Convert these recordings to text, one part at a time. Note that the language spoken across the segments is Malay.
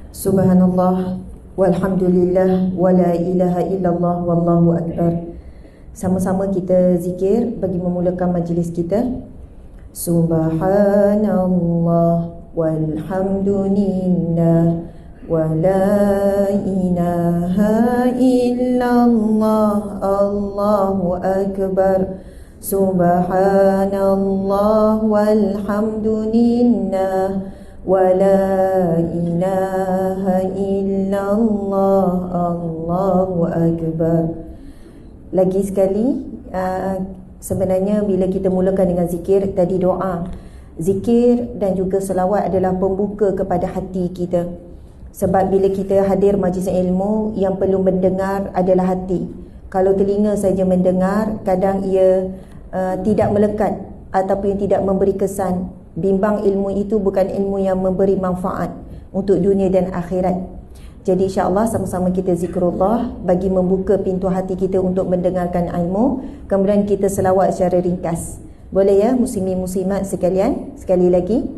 Subhanallah, walhamdulillah, wala ilaha illallah, wallahu akbar. Sama-sama kita zikir bagi memulakan majlis kita. Subhanallah, walhamdulillah, wala ilaha illallah, allahu akbar. Subhanallah, walhamdulillah, wala ilaha illallah, allahu akbar. Lagi sekali, sebenarnya bila kita mulakan dengan zikir, tadi doa, zikir dan juga selawat adalah pembuka kepada hati kita. Sebab bila kita hadir majlis ilmu, yang perlu mendengar adalah hati. Kalau telinga saja mendengar, kadang ia tidak melekat ataupun tidak memberi kesan. Bimbang ilmu itu bukan ilmu yang memberi manfaat untuk dunia dan akhirat. Jadi insya-Allah sama-sama kita zikrullah bagi membuka pintu hati kita untuk mendengarkan ilmu. Kemudian kita selawat secara ringkas. Boleh ya muslimin muslimat sekalian? Sekali lagi.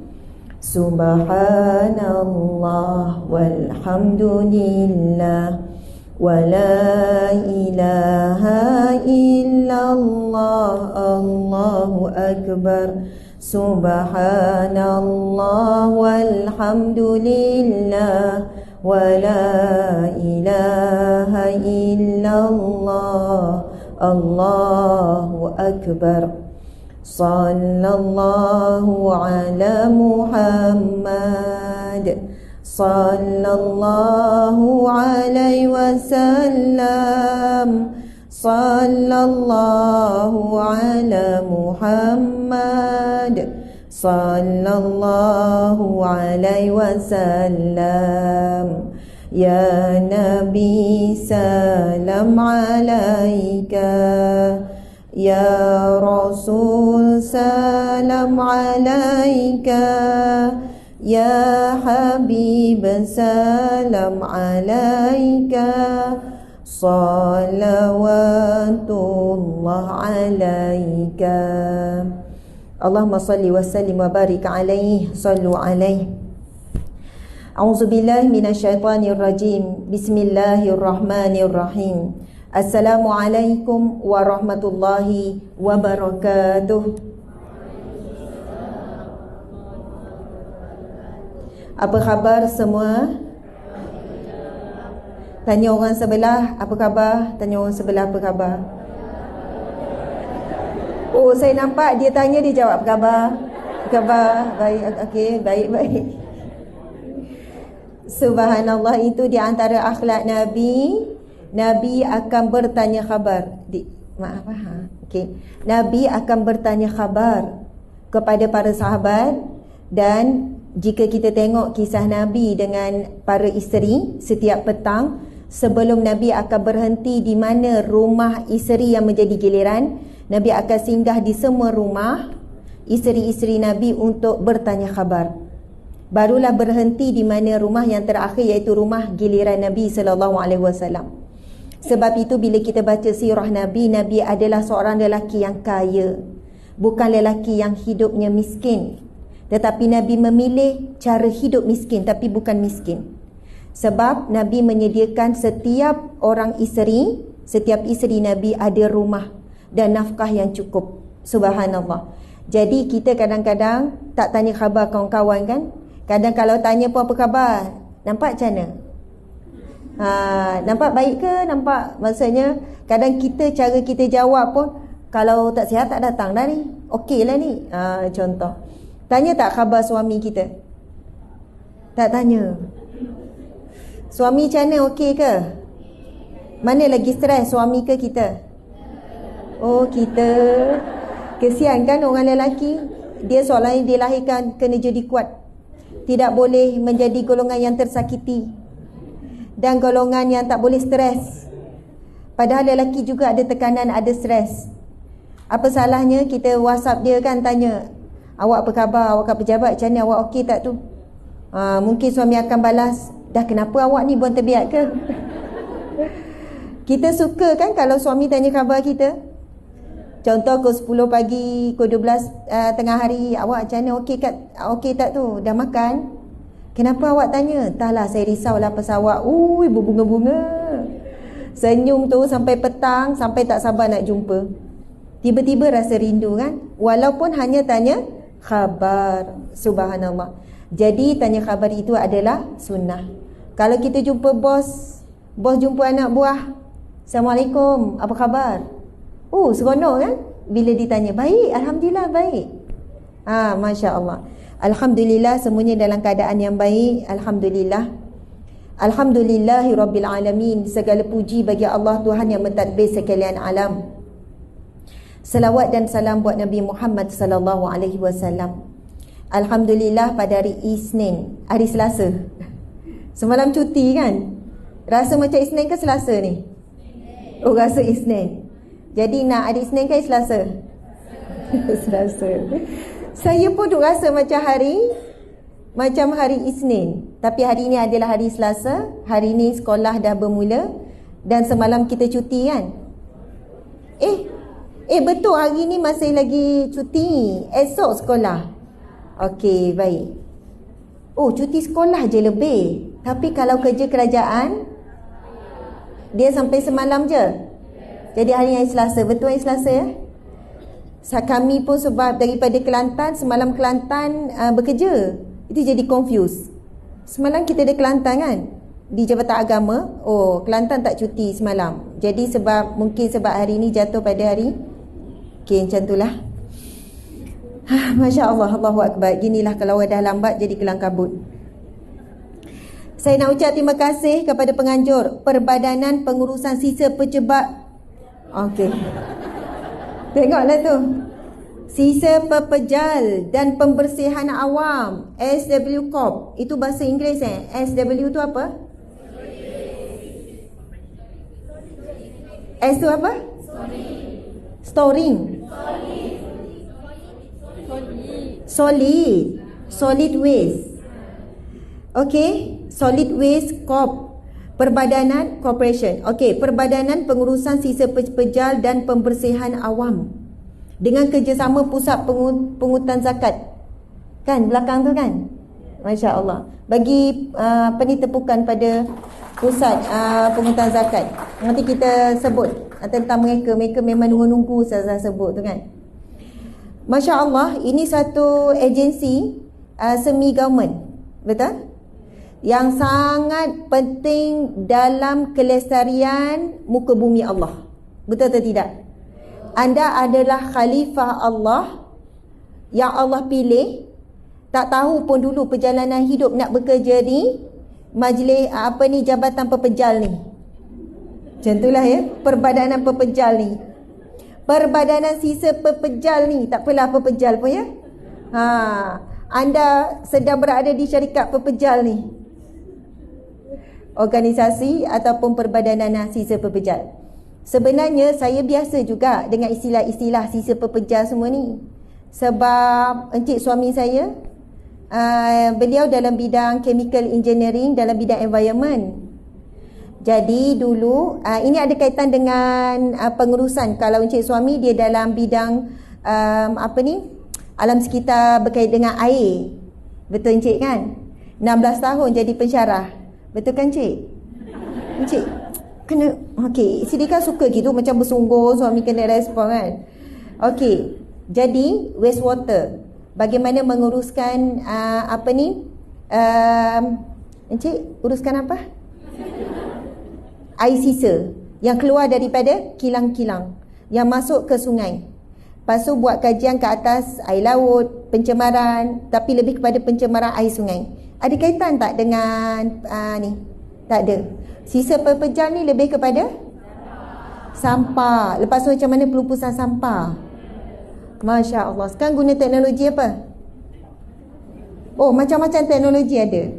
Subhanallah, walhamdulillah, wala ilaha illallah, allahu akbar. Subhanallah, walhamdulillah, wala ilaha illallah, allahu akbar. Sallallahu ala Muhammad, sallallahu alaihi wasallam, sallallahu ala Muhammad, sallallahu alaihi wasallam. Ya Nabi salam alaika, ya Rasul salam alaika, ya Habib salam alaika, salawatullah alaika. Allahumma salli wa sallim wa barik alaihi, sallu alaihi. A'udzubillahi minasyaitonir rajim. Bismillahirrahmanirrahim. Assalamualaikum warahmatullahi wabarakatuh. Apa khabar semua? Tanya orang sebelah, apa khabar? Tanya orang sebelah, apa khabar? Oh, saya nampak dia tanya, dia jawab, apa khabar? Apa khabar? Baik, okey, baik. Subhanallah, itu di antara akhlak Nabi. Nabi akan bertanya khabar. Okey. Nabi akan bertanya khabar kepada para sahabat. Dan jika kita tengok kisah Nabi dengan para isteri, setiap petang sebelum Nabi akan berhenti di mana rumah isteri yang menjadi giliran, Nabi akan singgah di semua rumah isteri-isteri Nabi untuk bertanya khabar. Barulah berhenti di mana rumah yang terakhir, iaitu rumah giliran Nabi sallallahu alaihi wasallam. Sebab itu bila kita baca sirah Nabi, Nabi adalah seorang lelaki yang kaya, bukan lelaki yang hidupnya miskin. Tetapi Nabi memilih cara hidup miskin, tapi bukan miskin. Sebab Nabi menyediakan setiap orang isteri, setiap isteri Nabi ada rumah dan nafkah yang cukup. Subhanallah. Jadi kita kadang-kadang tak tanya khabar kawan-kawan kan? Kadang kalau tanya pun apa khabar? Nampak macam mana? Nampak baik ke? Nampak, maksudnya kadang cara kita jawab pun, kalau tak sihat tak datang dah ni, okey lah ni. Contoh, tanya tak khabar suami kita? Tak tanya. Suami macam mana, okey ke? Mana lagi stres, suami ke kita? Oh, kita. Kesian kan orang lelaki, dia soalnya dilahirkan kena jadi kuat, tidak boleh menjadi golongan yang tersakiti dan golongan yang tak boleh stres. Padahal lelaki juga ada tekanan, ada stres. Apa salahnya kita WhatsApp dia kan, tanya, awak apa khabar, awak kat pejabat macam ni, awak okey tak tu? Mungkin suami akan balas, dah kenapa awak ni buang terbiat ke? Kita suka kan kalau suami tanya khabar kita. Contoh pukul 10 pagi, pukul 12 tengah hari, awak macam mana, okey tak tu? Dah makan? Kenapa awak tanya? Entahlah, saya risaulah pasal awak. Ui, berbunga-bunga. Senyum tu sampai petang, sampai tak sabar nak jumpa. Tiba-tiba rasa rindu kan? Walaupun hanya tanya khabar. Subhanallah. Jadi tanya khabar itu adalah sunnah. Kalau kita jumpa bos jumpa anak buah, Assalamualaikum, apa khabar? Oh, seronok kan? Bila ditanya, baik, Alhamdulillah baik. Masya Allah. Alhamdulillah, semuanya dalam keadaan yang baik. Alhamdulillah. Alhamdulillahi Rabbil Alamin. Segala puji bagi Allah, Tuhan yang mentadbir sekalian alam. Salawat dan salam buat Nabi Muhammad sallallahu alaihi wasallam. Alhamdulillah, pada hari Isnin, hari Selasa. Semalam cuti kan? Rasa macam Isnin ke Selasa ni? Oh, rasa Isnin. Jadi nak hari Isnin ke Selasa? Selasa. Saya pun duk rasa macam hari Isnin. Tapi hari ini adalah hari Selasa. Hari ini sekolah dah bermula. Dan semalam kita cuti kan? Betul, hari ni masih lagi cuti. Esok sekolah. Okey, baik. Oh, cuti sekolah je lebih. Tapi kalau kerja kerajaan, dia sampai semalam je. Jadi hari Selasa. Betul hari Selasa ya? Kami pun sebab daripada Kelantan, semalam Kelantan bekerja. Itu jadi confused. Semalam kita ada Kelantan kan? Di Jabatan Agama. Oh, Kelantan tak cuti semalam. Jadi mungkin sebab hari ni jatuh pada hari. Okey, macam itulah. Masya Allah, Allahu Akbar. Ginilah kalau dah lambat jadi kelang kabut. Saya nak ucap terima kasih kepada penganjur Perbadanan Pengurusan Sisa Pejebak. Okey. Tengoklah tu. Sisa pepejal dan pembersihan awam, SW Corp. Itu bahasa Inggeris SW tu apa? S tu apa? Storing. Solid waste. Okey, Solid Waste Corp. Perbadanan Corporation. Okey, Perbadanan Pengurusan Sisa Pejal dan Pembersihan Awam dengan kerjasama Pusat Pungutan Zakat. Kan belakang tu kan? Masya Allah. Bagi tepukan pada Pusat Pungutan Zakat. Nanti kita sebut tentang mereka. Mereka memang nunggu-nunggu saya sebut tu kan. Masya Allah, ini satu agensi semi-government. Betul? Yang sangat penting dalam kelestarian muka bumi Allah. Betul atau tidak? Anda adalah khalifah Allah yang Allah pilih. Tak tahu pun dulu perjalanan hidup nak bekerja di majlis Jabatan Pepejal ni. Macam itulah ya, Perbadanan Pepejal ni. Perbadanan Sisa Pepejal ni. Tak apalah pepejal pun ya. Anda sedang berada di syarikat pepejal ni. Organisasi ataupun perbadanan sisa pepejal. Sebenarnya saya biasa juga dengan istilah-istilah sisa pepejal semua ni. Sebab encik suami saya, beliau dalam bidang chemical engineering, dalam bidang environment. Jadi dulu ini ada kaitan dengan pengurusan. Kalau encik suami dia dalam bidang alam sekitar berkait dengan air. Betul encik kan? 16 tahun jadi pensyarah. Betul kan encik? Encik kena, okey, isteri kan suka gitu macam bersungguh, suami kena respon kan. Okey, jadi wastewater, bagaimana menguruskan encik uruskan apa? Air sisa yang keluar daripada kilang-kilang yang masuk ke sungai. Lepas tu buat kajian ke atas air laut, pencemaran, tapi lebih kepada pencemaran air sungai. Ada kaitan tak dengan ni? Tak ada. Sisa pepejal ni lebih kepada sampah. Lepas tu macam mana pelupusan sampah? Masya Allah. Sekarang guna teknologi apa? Oh, macam-macam teknologi ada.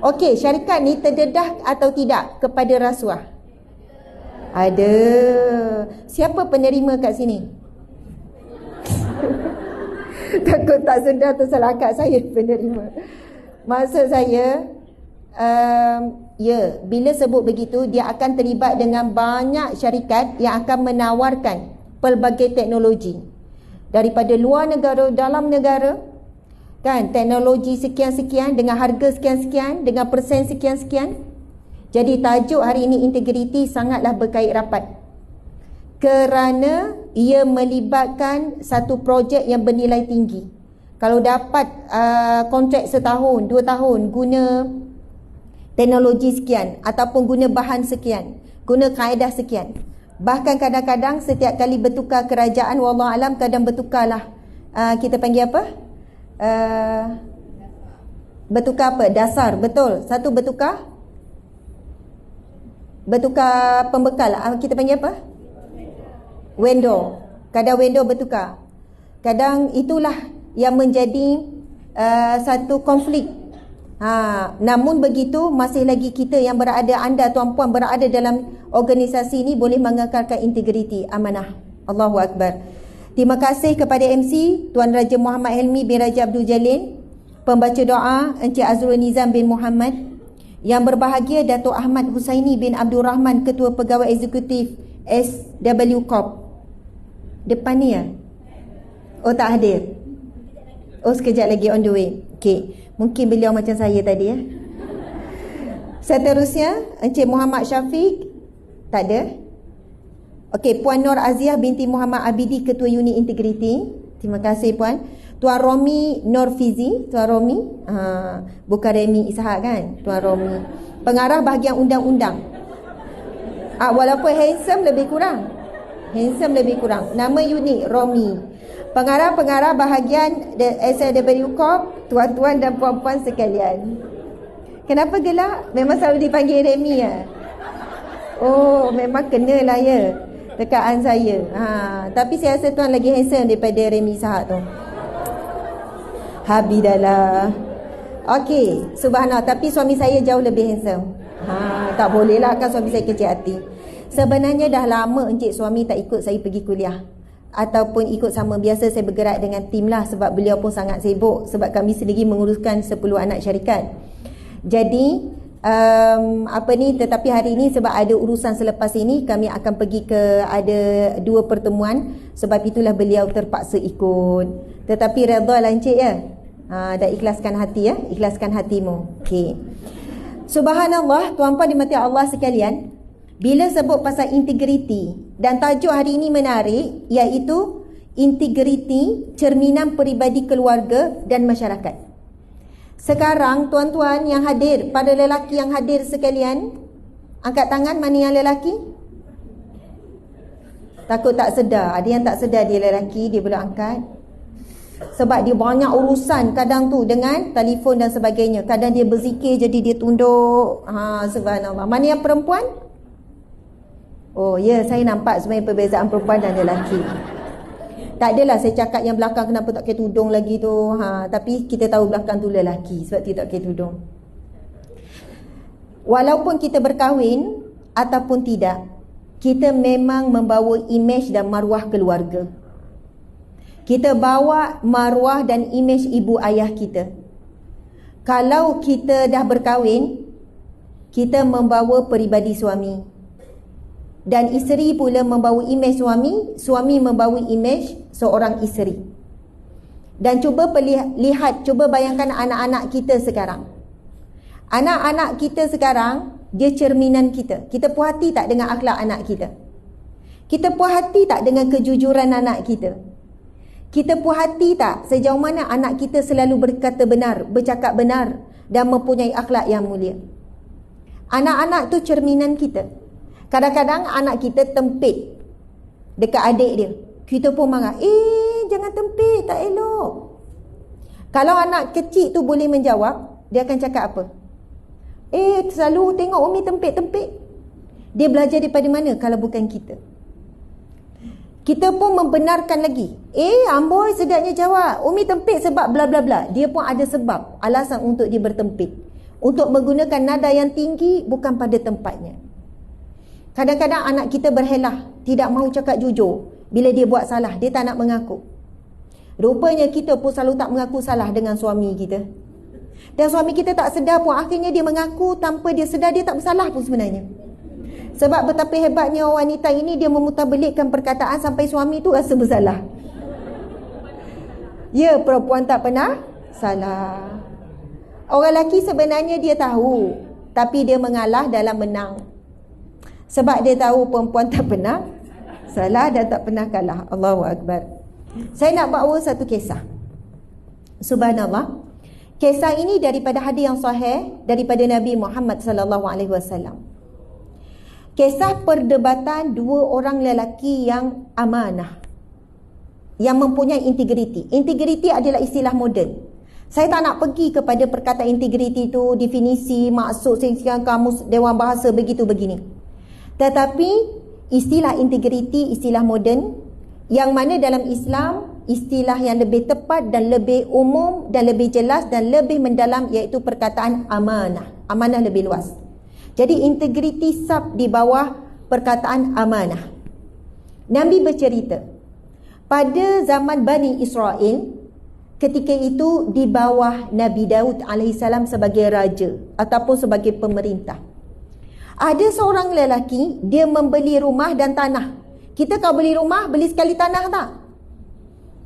Okey, syarikat ni terdedah atau tidak kepada rasuah? Ada. Siapa penerima kat sini? Takut tak sedar tersalah kat saya penerima. Maksud saya, ya, bila sebut begitu, dia akan terlibat dengan banyak syarikat yang akan menawarkan pelbagai teknologi daripada luar negara, dalam negara. Kan, teknologi sekian-sekian dengan harga sekian-sekian, dengan persen sekian-sekian. Jadi tajuk hari ini integriti sangatlah berkait rapat. Kerana ia melibatkan satu projek yang bernilai tinggi. Kalau dapat kontrak setahun, 2 tahun guna teknologi sekian ataupun guna bahan sekian, guna kaedah sekian. Bahkan kadang-kadang setiap kali bertukar kerajaan, wallahualam kadang bertukarlah kita panggil apa? Bertukar apa? Dasar, betul. Satu bertukar pembekal. Kita panggil apa? Vendor. Kadang vendor bertukar. Kadang itulah yang menjadi satu konflik. Namun begitu, masih lagi kita yang berada, anda tuan-puan berada dalam organisasi ini boleh mengekalkan integriti, amanah. Allahu Akbar. Terima kasih kepada MC Tuan Raja Muhammad Helmi bin Raja Abdul Jalil, pembaca doa Encik Azrul Nizam bin Muhammad, yang berbahagia Datuk Ahmad Husaini bin Abdul Rahman, Ketua Pegawai Eksekutif SW Corp. Depan ni ya? Oh, tak hadir. Oh, sekejap lagi on the way. Okey, mungkin beliau macam saya tadi ya. Seterusnya Encik Muhammad Syafiq, tak ada. Okey, Puan Nur Aziah binti Muhammad Abidi, Ketua Unit Integriti. Terima kasih Puan. Tuan Romi Nur Fizi, Tuan Romi, bukan Remy Ishak kan? Tuan Romi, pengarah bahagian undang-undang. Walaupun handsome lebih kurang. Nama unik Romi. Pengarah bahagian SW Corp, tuan-tuan dan puan-puan sekalian. Kenapa gelak? Memang selalu dipanggil Remy ya? Oh, memang kenalah ya dekaan saya. Tapi saya rasa tuan lagi handsome daripada Remy Ishak tu. Habidalah. Okey, subhanallah, tapi suami saya jauh lebih handsome. Tak boleh lah kan, suami saya kecil hati. Sebenarnya dah lama encik suami tak ikut saya pergi kuliah ataupun ikut sama. Biasa saya bergerak dengan tim lah, sebab beliau pun sangat sibuk, sebab kami sendiri menguruskan 10 anak syarikat. Jadi tetapi hari ini sebab ada urusan selepas ini, kami akan pergi ke ada 2 pertemuan. Sebab itulah beliau terpaksa ikut. Tetapi redha lah encik ya. Dah ikhlaskan hati ya, ikhlaskan hatimu. Okey. Subhanallah, tuan-puan dimati Allah sekalian, bila sebut pasal integriti, dan tajuk hari ini menarik, iaitu integriti cerminan peribadi keluarga dan masyarakat. Sekarang tuan-tuan yang hadir, pada lelaki yang hadir sekalian, angkat tangan mana yang lelaki? Takut tak sedar. Ada yang tak sedar dia lelaki, dia boleh angkat. Sebab dia banyak urusan kadang tu dengan telefon dan sebagainya. Kadang dia berzikir jadi dia tunduk. Subhanallah. Mana yang perempuan? Oh ya, saya nampak sebenarnya perbezaan perempuan dan lelaki. Tak adalah saya cakap yang belakang kenapa tak pakai tudung lagi tu. Tapi kita tahu belakang tu lelaki sebab dia tak pakai tudung. Walaupun kita berkahwin ataupun tidak, kita memang membawa imej dan maruah keluarga. Kita bawa maruah dan imej ibu ayah kita. Kalau kita dah berkahwin, kita membawa peribadi suami. Dan isteri pula membawa imej suami, suami membawa imej seorang isteri. Dan cuba lihat, cuba bayangkan anak-anak kita sekarang. Anak-anak kita sekarang, dia cerminan kita. Kita puas hati tak dengan akhlak anak kita? Kita puas hati tak dengan kejujuran anak kita? Kita puas hati tak sejauh mana anak kita selalu berkata benar, bercakap benar dan mempunyai akhlak yang mulia? Anak-anak tu cerminan kita. Kadang-kadang anak kita tempit dekat adik dia, kita pun marah, jangan tempit, tak elok. Kalau anak kecil tu boleh menjawab, dia akan cakap apa? Selalu tengok Umi tempit-tempit. Dia belajar daripada mana kalau bukan kita? Kita pun membenarkan lagi. Amboi sedapnya jawab, Umi tempit sebab bla bla bla. Dia pun ada sebab, alasan untuk dia bertempit, untuk menggunakan nada yang tinggi bukan pada tempatnya. Kadang-kadang anak kita berhelah, tidak mahu cakap jujur. Bila dia buat salah, dia tak nak mengaku. Rupanya kita pun selalu tak mengaku salah dengan suami kita. Dan suami kita tak sedar pun, akhirnya dia mengaku tanpa dia sedar dia tak bersalah pun sebenarnya. Sebab betapa hebatnya wanita ini, dia memutarbelikkan perkataan sampai suami tu rasa bersalah. Ya, perempuan tak pernah Salah. Orang lelaki sebenarnya dia tahu, tapi dia mengalah dalam menang. Sebab dia tahu perempuan tak pernah salah dan tak pernah kalah. Allahu Akbar. Saya nak bawa satu kisah. Subhanallah. Kisah ini daripada hadis yang sahih daripada Nabi Muhammad sallallahu alaihi wasallam. Kisah perdebatan dua orang lelaki yang amanah, yang mempunyai integriti. Integriti adalah istilah moden. Saya tak nak pergi kepada perkataan integriti itu, definisi, maksud, singsian kamus, Dewan Bahasa begitu begini. Tetapi istilah integriti, istilah moden, yang mana dalam Islam istilah yang lebih tepat dan lebih umum dan lebih jelas dan lebih mendalam, iaitu perkataan amanah. Amanah lebih luas. Jadi integriti sub di bawah perkataan amanah. Nabi bercerita, pada zaman Bani Israel, ketika itu di bawah Nabi Daud alaihissalam sebagai raja ataupun sebagai pemerintah. Ada seorang lelaki, dia membeli rumah dan tanah. Kita kalau beli rumah, beli sekali tanah tak?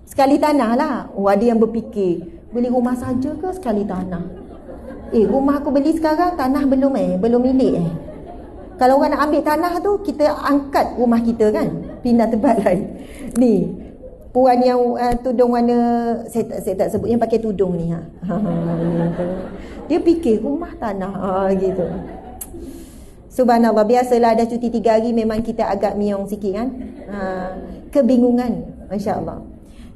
Sekali tanah lah. Oh, ada yang berfikir, beli rumah saja ke sekali tanah? Rumah aku beli sekarang, tanah belum milik Kalau orang nak ambil tanah tu, kita angkat rumah kita kan, pindah tempat lain. Ni, puan yang tudung warna, saya tak sebut, yang pakai tudung ni. Dia fikir rumah tanah gitu. Subhanallah, biasalah dah cuti 3 hari, memang kita agak miong sikit kan. Kebingungan, Masya Allah.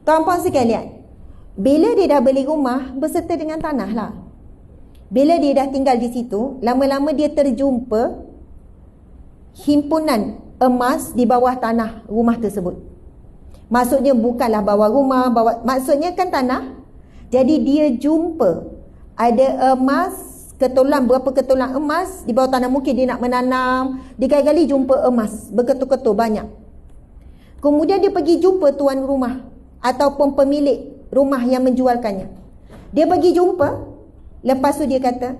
Tuan-puan sekalian, bila dia dah beli rumah berserta dengan tanah lah, bila dia dah tinggal di situ, lama-lama dia terjumpa himpunan emas di bawah tanah rumah tersebut. Maksudnya bukanlah bawah rumah, maksudnya kan tanah. Jadi dia jumpa ada emas, berapa ketulang emas di bawah tanah. Mungkin dia nak menanam, dia kali-kali jumpa emas berketul-ketul banyak. Kemudian dia pergi jumpa tuan rumah ataupun pemilik rumah yang menjualkannya. Dia pergi jumpa, lepas tu dia kata,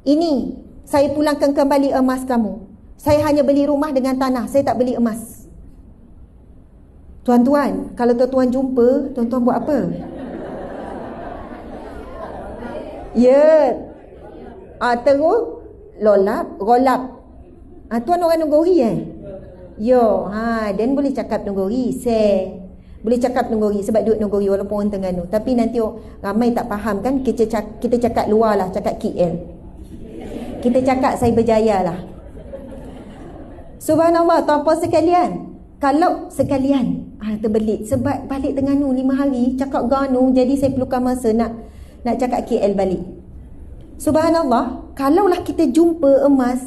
ini saya pulangkan kembali emas kamu. Saya hanya beli rumah dengan tanah, saya tak beli emas. Tuan-tuan, kalau tuan-tuan jumpa, tuan-tuan buat apa? Ya, terus rolap. Tuan orang Nogori Yo, dan boleh cakap Nogori, boleh cakap Nogori sebab duit Nogori walaupun orang Terengganu. Tapi nanti ramai tak faham kan, kita cakap luar lah, cakap KL. Kita cakap saya berjaya lah. Subhanallah, tuan-puan sekalian. Kalau sekalian terbelit sebab balik Terengganu 5 hari cakap Ganu, jadi saya perlukan masa nak cakap KL balik. Subhanallah, kalaulah kita jumpa emas,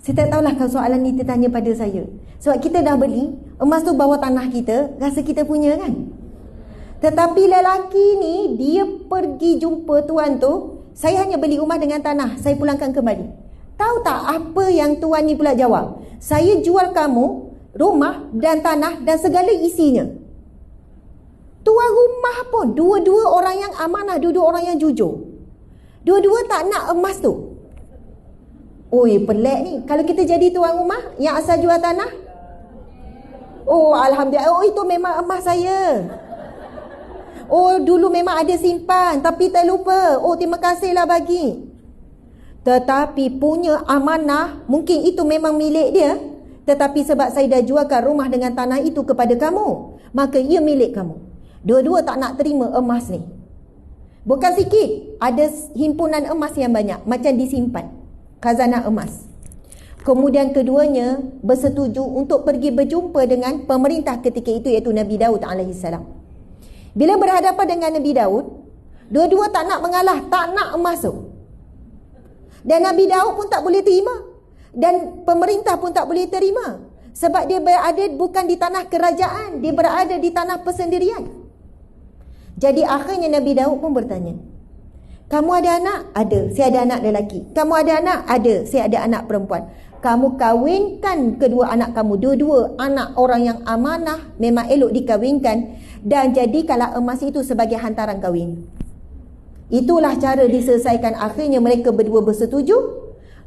saya tak tahulah kalau soalan ni ditanya pada saya. Sebab kita dah beli, emas tu bawah tanah kita, rasa kita punya kan. Tetapi lelaki ni, dia pergi jumpa tuan tu, saya hanya beli rumah dengan tanah, saya pulangkan kembali. Tahu tak apa yang tuan ni pula jawab? Saya jual kamu rumah dan tanah dan segala isinya. Tuan rumah pun, dua-dua orang yang amanah, dua-dua orang yang jujur. Dua-dua tak nak emas tu. Oi, pelik ni. Kalau kita jadi tuan rumah yang asal jual tanah, oh, alhamdulillah. Oh, itu memang emas saya. Oh, dulu memang ada simpan, tapi tak lupa. Oh, terima kasihlah bagi. Tetapi punya amanah, mungkin itu memang milik dia. Tetapi sebab saya dah jualkan rumah dengan tanah itu kepada kamu, maka ia milik kamu. Dua-dua tak nak terima emas ni. Bukan sikit, ada himpunan emas yang banyak, macam disimpan, khazanah emas. Kemudian keduanya bersetuju untuk pergi berjumpa dengan pemerintah ketika itu, iaitu Nabi Daud alaihissalam. Bila berhadapan dengan Nabi Daud, dua-dua tak nak mengalah, tak nak emas tu. Dan Nabi Daud pun tak boleh terima, dan pemerintah pun tak boleh terima, sebab dia berada bukan di tanah kerajaan, dia berada di tanah persendirian. Jadi akhirnya Nabi Daud pun bertanya, kamu ada anak? Ada, saya ada anak lelaki. Kamu ada anak? Ada, saya ada anak perempuan. Kamu kahwinkan kedua anak kamu, dua-dua anak orang yang amanah, memang elok dikahwinkan, dan jadikanlah emas itu sebagai hantaran kahwin. Itulah cara diselesaikan. Akhirnya mereka berdua bersetuju,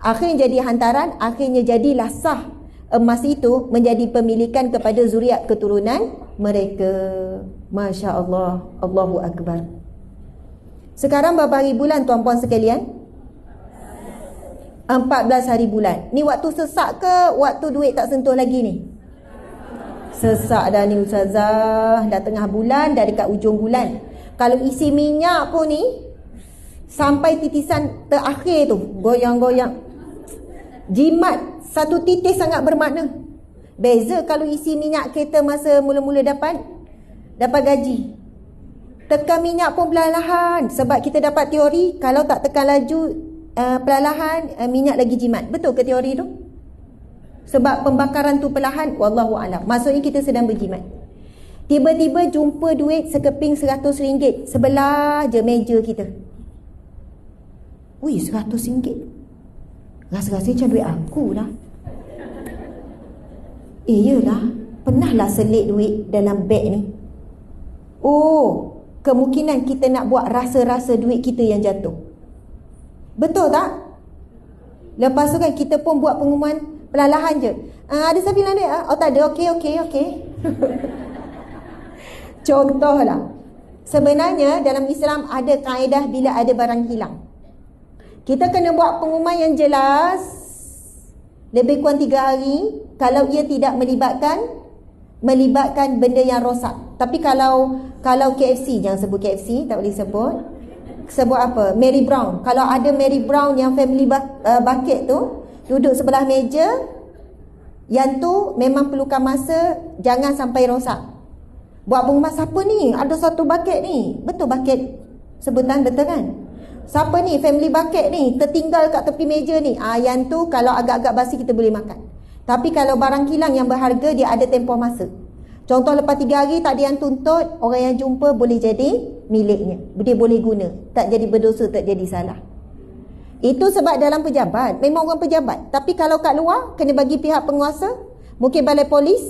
akhirnya jadi hantaran, akhirnya jadilah sah emas itu menjadi pemilikan kepada zuriat keturunan mereka. Masya Allah, Allahu Akbar. Sekarang berapa hari bulan tuan-puan sekalian? 14 hari bulan. Ni waktu sesak ke waktu duit tak sentuh lagi ni? Sesak dah ni ustazah. Dah tengah bulan, dah dekat ujung bulan. Kalau isi minyak pun ni sampai titisan terakhir tu goyang-goyang. Jimat satu titis sangat bermakna. Beza kalau isi minyak kereta masa mula-mula dapat gaji. Tekan minyak pun perlahan. Sebab kita dapat teori, kalau tak tekan laju perlahan, minyak lagi jimat. Betul ke teori tu? Sebab pembakaran tu perlahan, wallahu a'lam. Maksudnya kita sedang berjimat. Tiba-tiba jumpa duit sekeping RM100 sebelah je meja kita. Ui, RM100. Rasa-rasa macam duit aku lah. Yelah, pernahlah selit duit dalam beg ni. Oh, kemungkinan kita nak buat rasa-rasa duit kita yang jatuh. Betul tak? Lepas tu kan kita pun buat pengumuman perlahan je. Ada siapa yang duit? Oh tak ada, okey. Contohlah, sebenarnya dalam Islam ada kaedah bila ada barang hilang. Kita kena buat pengumuman yang jelas, lebih kurang 3 hari, kalau ia tidak melibatkan benda yang rosak. Tapi kalau KFC, jangan sebut KFC, tak boleh sebut. Sebut apa? Mary Brown. Kalau ada Mary Brown yang family bucket tu duduk sebelah meja, yang tu memang perlukan masa, jangan sampai rosak. Buat pengumuman, siapa ni? Ada satu bucket ni. Betul bucket sebutan, betul kan? Siapa ni? Family bucket ni tertinggal kat tepi meja ni. Yang tu kalau agak-agak basi kita boleh makan. Tapi kalau barang hilang yang berharga, dia ada tempoh masa. Contoh lepas 3 hari tak ada yang tuntut, orang yang jumpa boleh jadi miliknya. Dia boleh guna. Tak jadi berdosa, tak jadi salah. Itu sebab dalam pejabat, memang orang pejabat. Tapi kalau kat luar, kena bagi pihak penguasa. Mungkin balai polis,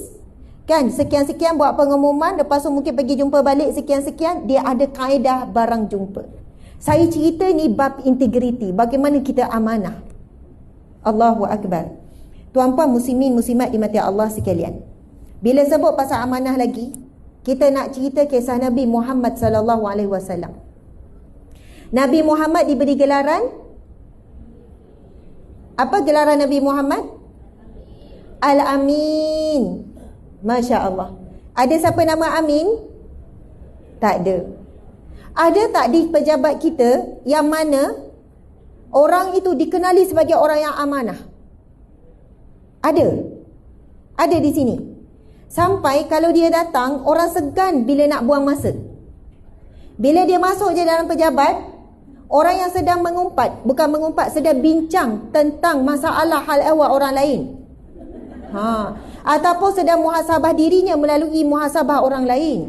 kan, sekian-sekian buat pengumuman, lepas tu mungkin pergi jumpa balik sekian-sekian. Dia ada kaedah barang jumpa. Saya cerita ni bab integriti, bagaimana kita amanah. Allahu Akbar. Tuan-puan muslimin muslimat dimati Allah sekalian, bila sebut pasal amanah lagi, kita nak cerita kisah Nabi Muhammad sallallahu alaihi wasallam. Nabi Muhammad diberi gelaran apa? Gelaran Nabi Muhammad Al-Amin. Masya Allah. Ada siapa nama Amin? Tak ada. Ada tak di pejabat kita yang mana orang itu dikenali sebagai orang yang amanah? Ada. Ada di sini. Sampai kalau dia datang, orang segan bila nak buang masa. Bila dia masuk je dalam pejabat, orang yang sedang sedang bincang tentang masalah hal ehwal orang lain. Ataupun sedang muhasabah dirinya melalui muhasabah orang lain.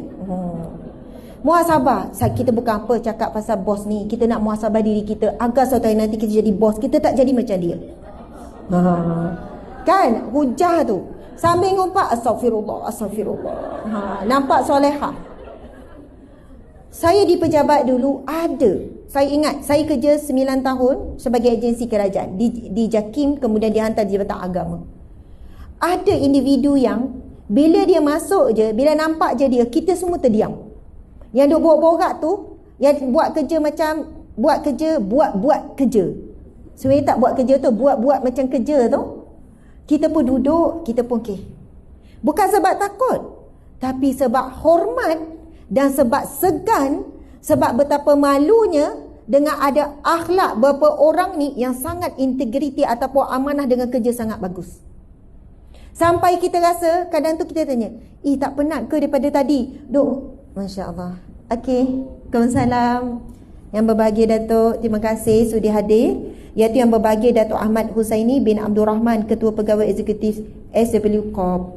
Muhasabah, kita bukan apa cakap pasal bos ni, kita nak muhasabah diri kita agar suatu hari nanti kita jadi bos, kita tak jadi macam dia. Kan, hujah tu. Sambil ngumpat astagfirullah. Nampak solehah. Saya di pejabat dulu ada. Saya ingat, saya kerja 9 tahun sebagai agensi kerajaan di JAKIM, kemudian dihantar di Jabatan Agama. Ada individu yang bila dia masuk je, bila nampak je dia, kita semua terdiam. Yang duk borak-borak tu, yang buat kerja macam buat kerja. Sebenarnya tak buat kerja tu, buat macam kerja tu. Kita pun duduk, kita pun bukan sebab takut, tapi sebab hormat dan sebab segan, sebab betapa malunya dengan ada akhlak beberapa orang ni yang sangat integriti ataupun amanah dengan kerja sangat bagus. Sampai kita rasa, kadang tu kita tanya, tak penat ke daripada tadi? Duk, Masya Allah. Okey, Waalaikumsalam. Yang berbahagia Datuk, terima kasih sudi hadir. Iaitu yang berbahagia Datuk Ahmad Husaini bin Abdul Rahman, Ketua Pegawai Eksekutif SW Corp.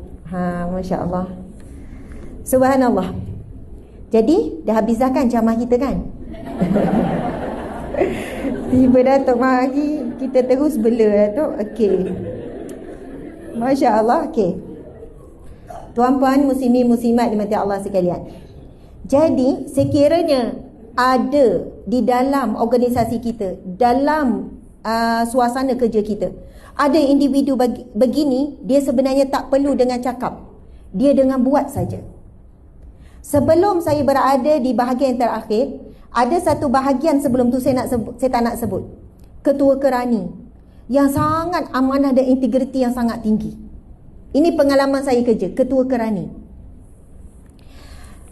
Masya Allah. Subhanallah. Jadi, dah habis dah kan ceramah kita kan? Tiba Datuk mari, kita terus bela Datuk. Okey. Masya Allah. Okey. Tuan-puan muslimin muslimat dimati Allah sekalian. Jadi, sekiranya ada di dalam organisasi kita, dalam suasana kerja kita, ada individu begini, dia sebenarnya tak perlu dengan cakap, dia dengan buat saja. Sebelum saya berada di bahagian terakhir, Ada satu bahagian sebelum tu saya tak nak sebut. Ketua Kerani yang sangat amanah dan integriti yang sangat tinggi. Ini pengalaman saya kerja, Ketua Kerani.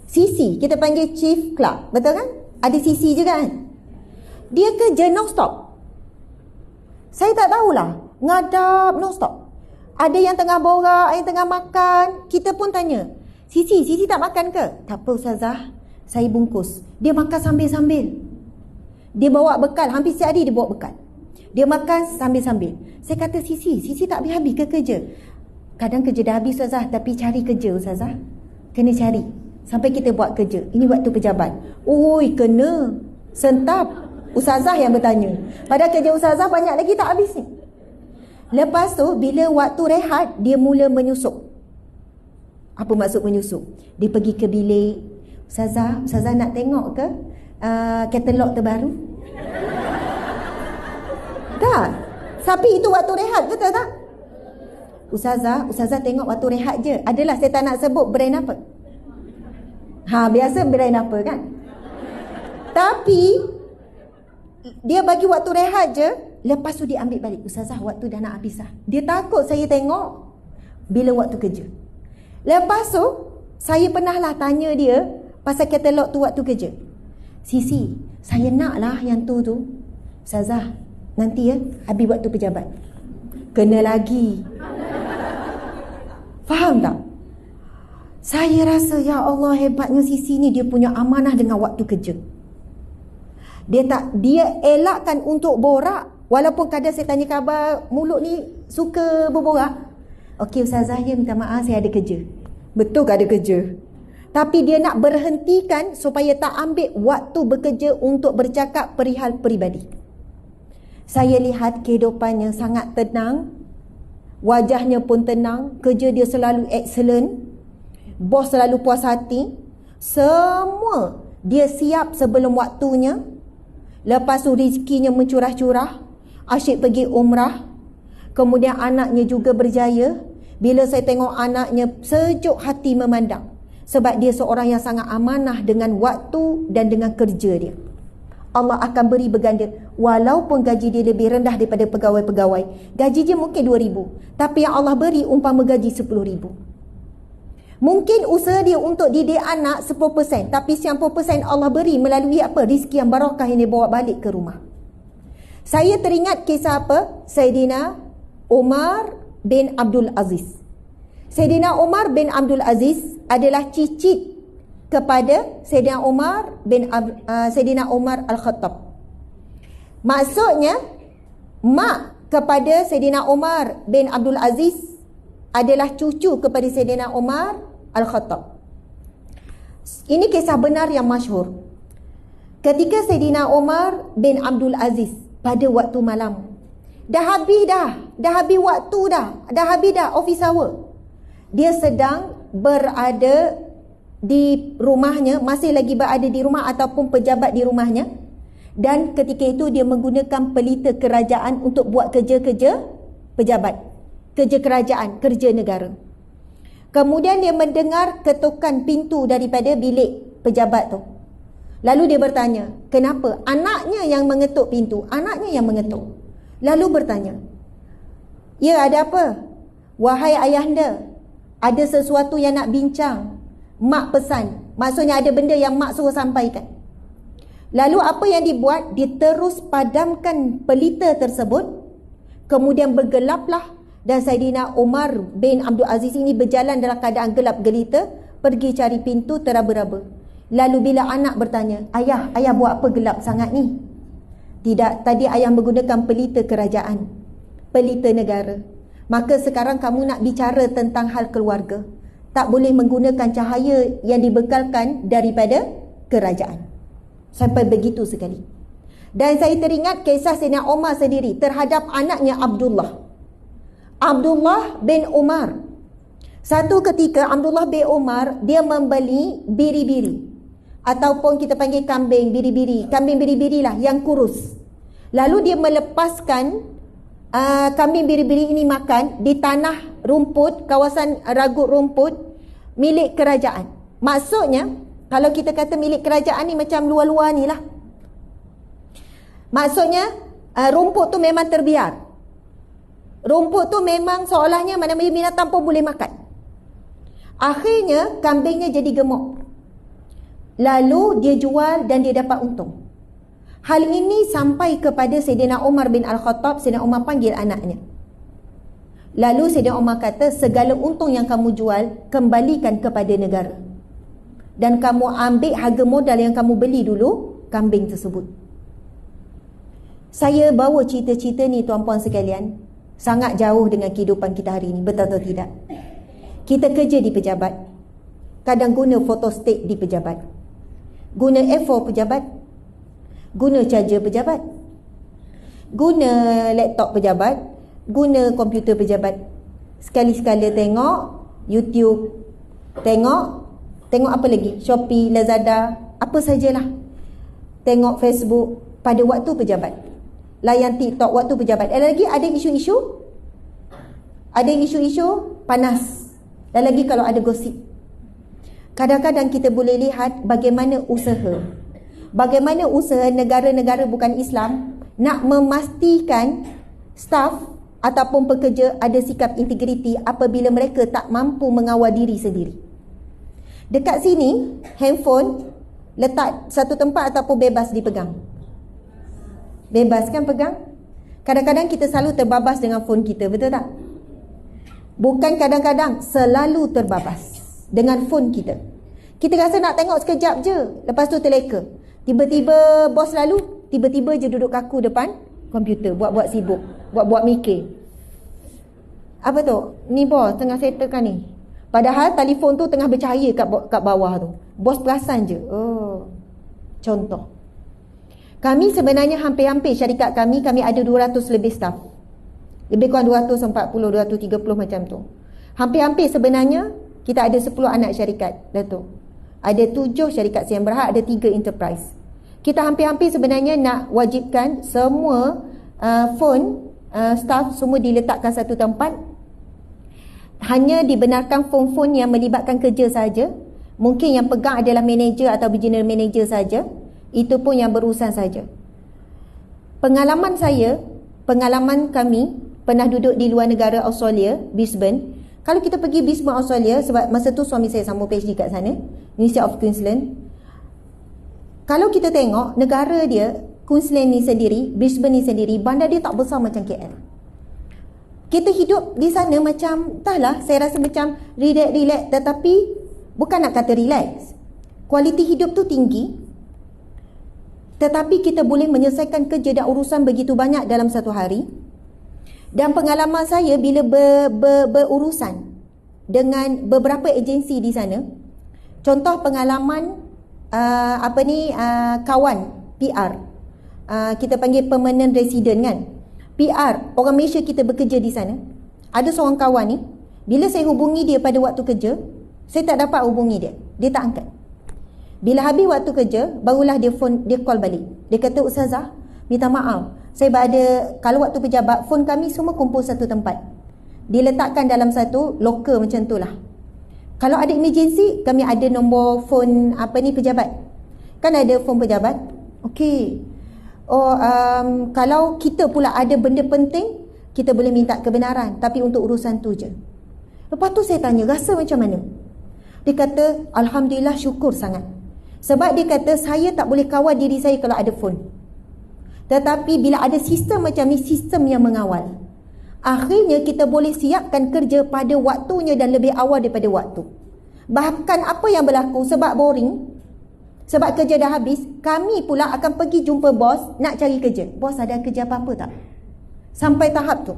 CC, kita panggil Chief Clerk, betul kan? Ada CC juga kan? Dia kerja non-stop. Saya tak tahulah, ngadap non-stop. Ada yang tengah borak, yang tengah makan. Kita pun tanya, Sisi tak makan ke? Tak apa Ustazah, saya bungkus. Dia makan sambil-sambil. Dia bawa bekal, hampir setiap hari dia bawa bekal. Dia makan sambil-sambil. Saya kata Sisi tak habis-habis ke kerja? Kadang kerja dah habis Ustazah, tapi cari kerja Ustazah. Kena cari sampai kita buat kerja. Ini waktu pejabat. Oi, kena sentap. Ustazah yang bertanya. Padahal kerja Ustazah banyak lagi tak habis ni. Lepas tu bila waktu rehat, dia mula menyusup. Apa maksud menyusup? Dia pergi ke bilik. Ustazah nak tengok ke katalog terbaru? Tak. Tapi itu waktu rehat, betul tak? Ustazah tengok waktu rehat je. Adalah saya tak nak sebut brand apa. Biasa brand apa kan? Tapi dia bagi waktu rehat je. Lepas tu dia ambil balik. Ustazah, waktu dah nak habis lah. Dia takut saya tengok bila waktu kerja. Lepas tu saya pernahlah tanya dia pasal katalog tu waktu kerja. Sisi, saya naklah yang tu. Ustazah, nanti habis waktu pejabat. Kena lagi. Faham tak? Saya rasa ya Allah, hebatnya Sisi ni, dia punya amanah dengan waktu kerja. Dia elakkan untuk borak. Walaupun kadang saya tanya khabar, mulut ni suka berborak. Okey Ustazah, ya minta maaf saya ada kerja. Betul ke ada kerja? Tapi dia nak berhentikan supaya tak ambil waktu bekerja untuk bercakap perihal peribadi. Saya lihat kehidupannya sangat tenang. Wajahnya pun tenang. Kerja dia selalu excellent. Bos selalu puas hati. Semua dia siap sebelum waktunya. Lepas tu rezekinya mencurah-curah. Asyik pergi umrah. Kemudian anaknya juga berjaya. Bila saya tengok anaknya, sejuk hati memandang. Sebab dia seorang yang sangat amanah dengan waktu dan dengan kerja dia. Allah akan beri berganda. Walaupun gaji dia lebih rendah daripada pegawai-pegawai. Gaji dia mungkin 2,000. Tapi yang Allah beri umpama gaji 10,000. Mungkin usaha dia untuk didik anak 10%. Tapi 90% Allah beri melalui apa? Rizki yang barakah yang dia bawa balik ke rumah. Saya teringat kisah apa? Saidina Umar bin Abdul Aziz. Saidina Umar bin Abdul Aziz adalah cicit kepada Saidina Umar Al-Khattab. Maksudnya mak kepada Saidina Umar bin Abdul Aziz adalah cucu kepada Saidina Umar Al-Khattab. Ini kisah benar yang masyhur. Ketika Saidina Umar bin Abdul Aziz pada waktu malam, dah habis waktu dah habis office hour. Dia sedang berada di rumahnya, masih lagi berada di rumah ataupun pejabat di rumahnya. Dan ketika itu dia menggunakan pelita kerajaan untuk buat kerja-kerja pejabat, kerja kerajaan, kerja negara. Kemudian dia mendengar ketukan pintu daripada bilik pejabat tu. Lalu dia bertanya, kenapa? Anaknya yang mengetuk pintu, anaknya yang mengetuk. Lalu bertanya, ya ada apa? Wahai ayahanda, ada sesuatu yang nak bincang. Mak pesan. Maksudnya ada benda yang mak suruh sampaikan. Lalu apa yang dibuat? Dia terus padamkan pelita tersebut. Kemudian bergelaplah. Dan Saidina Umar bin Abdul Aziz ini berjalan dalam keadaan gelap gelita. Pergi cari pintu teraba-raba. Lalu bila anak bertanya, ayah buat apa gelap sangat ni? Tidak, tadi ayah menggunakan pelita kerajaan, pelita negara. Maka sekarang kamu nak bicara tentang hal keluarga. Tak boleh menggunakan cahaya yang dibekalkan daripada kerajaan. Sampai begitu sekali. Dan saya teringat kisah Saidina Umar sendiri terhadap anaknya Abdullah bin Umar. Satu ketika Abdullah bin Umar dia membeli biri-biri, ataupun kita panggil kambing biri-biri. Kambing biri-biri lah yang kurus. Lalu dia melepaskan kambing biri-biri ini makan di tanah rumput, kawasan ragut rumput milik kerajaan. Maksudnya Kalau kita kata milik kerajaan ni macam luar-luar ni lah. Maksudnya rumput tu memang terbiar. Rumput tu memang seolahnya mana binatang pun boleh makan. Akhirnya kambingnya jadi gemuk. Lalu dia jual dan dia dapat untung. Hal ini sampai kepada Sayyidina Umar bin Al-Khattab. Sayyidina Umar panggil anaknya. Lalu Sayyidina Umar kata, segala untung yang kamu jual, kembalikan kepada negara. Dan kamu ambil harga modal yang kamu beli dulu kambing tersebut. Saya bawa cerita-cerita ni tuan-puan sekalian, sangat jauh dengan kehidupan kita hari ini. Betul atau tidak? Kita kerja di pejabat, kadang guna photostat di pejabat, guna A4 pejabat, guna charger pejabat, guna laptop pejabat, guna komputer pejabat. Sekali-sekala tengok YouTube, tengok apa lagi, Shopee, Lazada, apa sajalah. Tengok Facebook pada waktu pejabat, layan TikTok waktu pejabat. Lagi ada isu-isu, panas. Dan lagi kalau ada gosip. Kadang-kadang kita boleh lihat bagaimana usaha negara-negara bukan Islam nak memastikan staf ataupun pekerja ada sikap integriti apabila mereka tak mampu mengawal diri sendiri. Dekat sini, handphone letak satu tempat ataupun bebas dipegang? Bebas kan pegang? Kadang-kadang kita selalu terbabas dengan phone kita, betul tak? Bukan kadang-kadang, selalu terbabas dengan phone kita. Kita rasa nak tengok sekejap je, lepas tu terleka. Tiba-tiba bos lalu, tiba-tiba je duduk kaku depan komputer, buat-buat sibuk, buat-buat mikir. Apa tu? Ni bos tengah settlekan ni. Padahal telefon tu tengah bercahaya kat bawah tu. Bos perasan je. Oh. Contoh. Kami sebenarnya hampir-hampir syarikat kami ada 200 lebih staff. Lebih kurang 240, 230 macam tu. Hampir-hampir sebenarnya kita ada 10 anak syarikat, Datuk. Ada 7 syarikat Siam Berhad, ada 3 enterprise. Kita hampir-hampir sebenarnya nak wajibkan semua phone staff semua diletakkan satu tempat. Hanya dibenarkan phone-phone yang melibatkan kerja saja. Mungkin yang pegang adalah manager atau general manager saja. Itu pun yang berurusan saja. Pengalaman kami pernah duduk di luar negara Australia, Brisbane. Kalau kita pergi Brisbane, Australia, sebab masa tu suami saya sambung PhD kat sana, University of Queensland. Kalau kita tengok negara dia, Queensland ni sendiri, Brisbane ni sendiri, bandar dia tak besar macam KL. Kita hidup di sana macam, entahlah, saya rasa macam relax, tetapi bukan nak kata relax. Kualiti hidup tu tinggi, tetapi kita boleh menyelesaikan kerja dan urusan begitu banyak dalam satu hari. Dan pengalaman saya bila berurusan dengan beberapa agensi di sana, contoh pengalaman kawan PR, kita panggil permanent resident kan, PR, orang Malaysia kita bekerja di sana. Ada seorang kawan ni, bila saya hubungi dia pada waktu kerja, saya tak dapat hubungi dia tak angkat. Bila habis waktu kerja, barulah dia call balik. Dia kata, Ustazah, minta maaf, saya kalau waktu pejabat, phone kami semua kumpul satu tempat, diletakkan dalam satu locker macam tu lah. Kalau ada emergency, kami ada nombor phone pejabat. Kan ada phone pejabat. Okey. Kalau kita pula ada benda penting, kita boleh minta kebenaran, tapi untuk urusan tu je. Lepas tu saya tanya, rasa macam mana? Dia kata, Alhamdulillah, syukur sangat. Sebab dia kata, saya tak boleh kawal diri saya kalau ada phone. Tetapi bila ada sistem macam ni, sistem yang mengawal, akhirnya kita boleh siapkan kerja pada waktunya dan lebih awal daripada waktu. Bahkan apa yang berlaku, sebab boring, sebab kerja dah habis, kami pula akan pergi jumpa bos nak cari kerja. Bos, ada kerja apa-apa tak? Sampai tahap tu.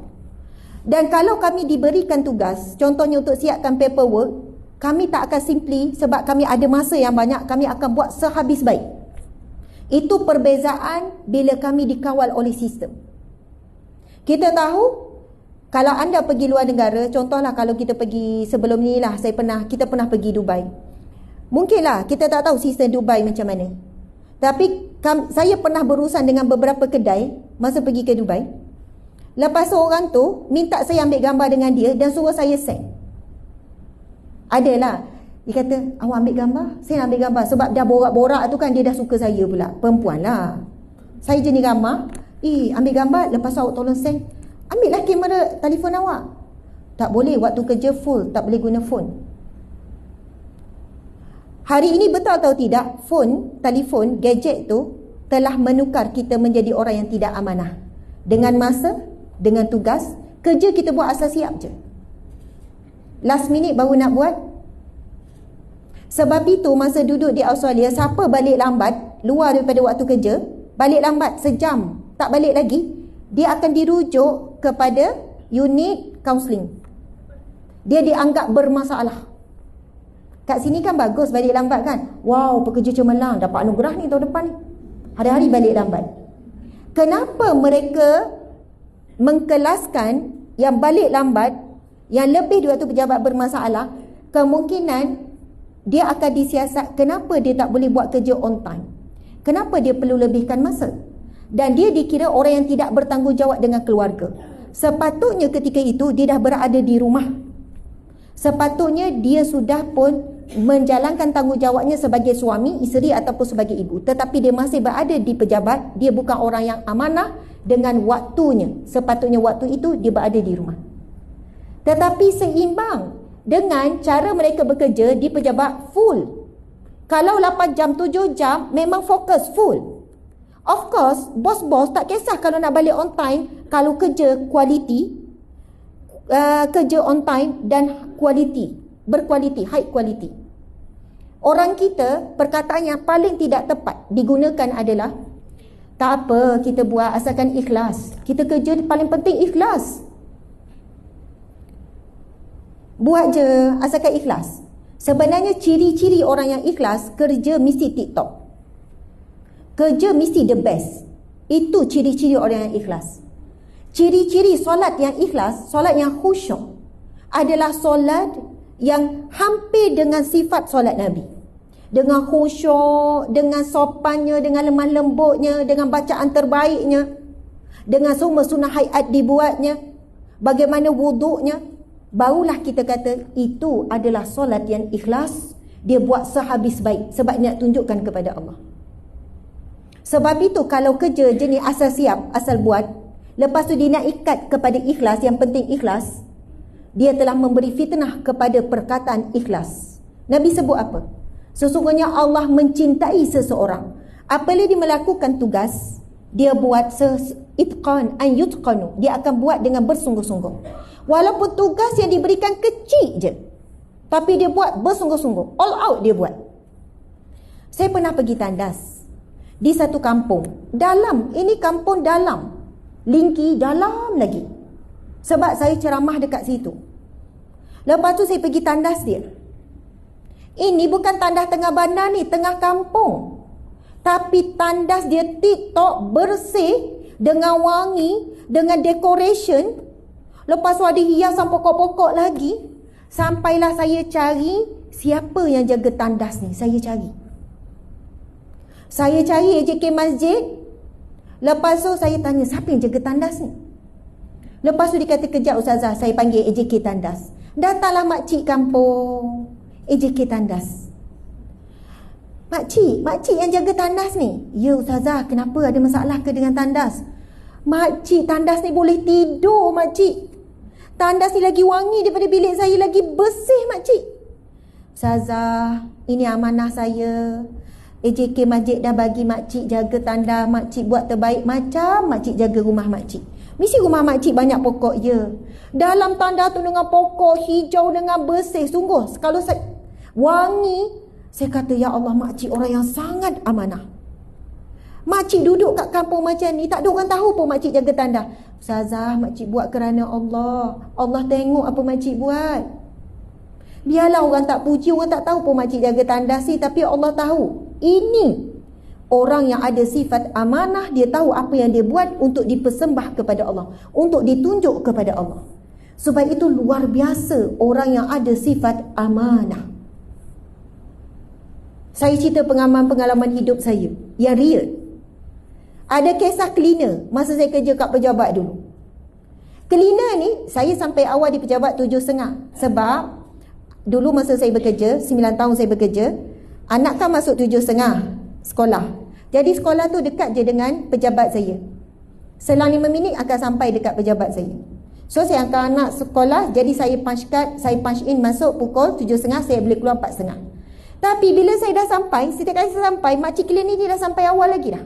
Dan kalau kami diberikan tugas, contohnya untuk siapkan paperwork, kami tak akan simply, sebab kami ada masa yang banyak, kami akan buat sehabis baik. Itu perbezaan bila kami dikawal oleh sistem. Kita tahu, kalau anda pergi luar negara, contohlah kalau kita pergi sebelum ni lah, kita pernah pergi Dubai. Mungkinlah kita tak tahu sistem Dubai macam mana. Tapi saya pernah berurusan dengan beberapa kedai masa pergi ke Dubai. Lepas orang tu minta saya ambil gambar dengan dia dan suruh saya send. Adalah Dia kata, awak ambil gambar? Saya nak ambil gambar. Sebab dah borak-borak tu kan, dia dah suka saya pula. Perempuan lah. Saya jenis gambar. Ambil gambar, lepas tu awak tolong send. Ambil lah kamera telefon awak. Tak boleh, waktu kerja full, tak boleh guna phone. Hari ini betul atau tidak, telefon, gadget tu telah menukar kita menjadi orang yang tidak amanah. Dengan masa, dengan tugas, kerja kita buat asal siap je. Last minute baru nak buat. Sebab itu masa duduk di Australia, siapa balik lambat luar daripada waktu kerja, balik lambat sejam, tak balik lagi, dia akan dirujuk kepada unit kaunseling. Dia dianggap bermasalah. Kat sini kan bagus balik lambat kan. Wow, pekerja cemerlang, dapat anugerah ni tahun depan ni. Hari-hari balik lambat. Kenapa mereka mengkelaskan yang balik lambat, yang lebih dua tu pejabat bermasalah? Kemungkinan dia akan disiasat. Kenapa dia tak boleh buat kerja on time? Kenapa dia perlu lebihkan masa? Dan dia dikira orang yang tidak bertanggungjawab dengan keluarga. Sepatutnya ketika itu dia dah berada di rumah. Sepatutnya dia sudah pun menjalankan tanggungjawabnya sebagai suami, isteri ataupun sebagai ibu. Tetapi dia masih berada di pejabat. Dia bukan orang yang amanah dengan waktunya. Sepatutnya waktu itu dia berada di rumah. Tetapi seimbang dengan cara mereka bekerja di pejabat full. Kalau 8 jam, 7 jam memang fokus full. Of course, bos-bos tak kisah kalau nak balik on time, kalau kerja quality, kerja on time dan quality, berkualiti, high quality. Orang kita, perkataan yang paling tidak tepat digunakan adalah, tak apa, kita buat asalkan ikhlas. Kita kerja paling penting ikhlas. Buat je asalkan ikhlas. Sebenarnya ciri-ciri orang yang ikhlas, kerja mesti TikTok. Kerja mesti the best. Itu ciri-ciri orang yang ikhlas. Ciri-ciri solat yang ikhlas, solat yang khusyuk, adalah solat yang hampir dengan sifat solat Nabi. Dengan khusyuk, dengan sopannya, dengan lemah lembutnya, dengan bacaan terbaiknya, dengan semua sunnah hayat dibuatnya, bagaimana wuduknya, barulah kita kata itu adalah solat yang ikhlas. Dia buat sehabis baik sebab nak tunjukkan kepada Allah. Sebab itu kalau kerja jenis asal siap, asal buat, lepas tu dia nak ikat kepada ikhlas, yang penting ikhlas, dia telah memberi fitnah kepada perkataan ikhlas. Nabi sebut apa? Sesungguhnya Allah mencintai seseorang apabila dia melakukan tugas, dia buat itqan an yutqanu, dia akan buat dengan bersungguh-sungguh. Walaupun tugas yang diberikan kecil je, tapi dia buat bersungguh-sungguh, all out dia buat. Saya pernah pergi tandas di satu kampung dalam, ini kampung dalam, Lingki dalam lagi, sebab saya ceramah dekat situ. Lepas tu saya pergi tandas dia. Ini bukan tandas tengah bandar ni, tengah kampung, tapi tandas dia TikTok, bersih, dengan wangi, dengan decoration. Lepas tu ada hiasan pokok-pokok lagi. Sampailah saya cari siapa yang jaga tandas ni. Saya cari AJK Masjid. Lepas tu saya tanya, siapa yang jaga tandas ni? Lepas tu dia kata, kejap Ustazah, saya panggil AJK Tandas. Datanglah makcik kampung AJK Tandas. Makcik yang jaga tandas ni. Ya Ustazah, kenapa, ada masalah ke dengan tandas? Makcik, tandas ni boleh tidur makcik. Tandas ni lagi wangi daripada bilik saya, lagi bersih makcik. Ustazah, ini amanah saya. AJK Masjid dah bagi makcik jaga tandas, makcik buat terbaik macam makcik jaga rumah makcik. Mesti rumah makcik banyak pokok je. Dalam tandas tu dengan pokok hijau, dengan bersih. Sungguh, kalau saya wangi, saya kata, ya Allah, makcik orang yang sangat amanah. Makcik duduk kat kampung macam ni, tak ada orang tahu pun makcik jaga tandas. Ustazah, makcik buat kerana Allah. Allah tengok apa makcik buat. Biarlah orang tak puji, orang tak tahu pun makcik jaga tandas ni, tapi Allah tahu. Ini orang yang ada sifat amanah. Dia tahu apa yang dia buat untuk dipersembah kepada Allah, untuk ditunjuk kepada Allah. Sebab itu luar biasa orang yang ada sifat amanah. Saya cerita pengalaman hidup saya yang real. Ada kisah cleaner masa saya kerja kat pejabat dulu. Cleaner ni, saya sampai awal di pejabat 7.30. Sebab dulu masa saya bekerja, 9 tahun saya bekerja, anak kan masuk 7.30 sekolah. Jadi sekolah tu dekat je dengan pejabat saya. Selang 5 minit akan sampai dekat pejabat saya. So saya hantar anak sekolah, jadi saya punch card, saya punch in masuk pukul 7.30, saya boleh keluar 4.30. Tapi bila saya dah sampai, setiap kali saya sampai, makcik klinik ni dah sampai awal lagi dah.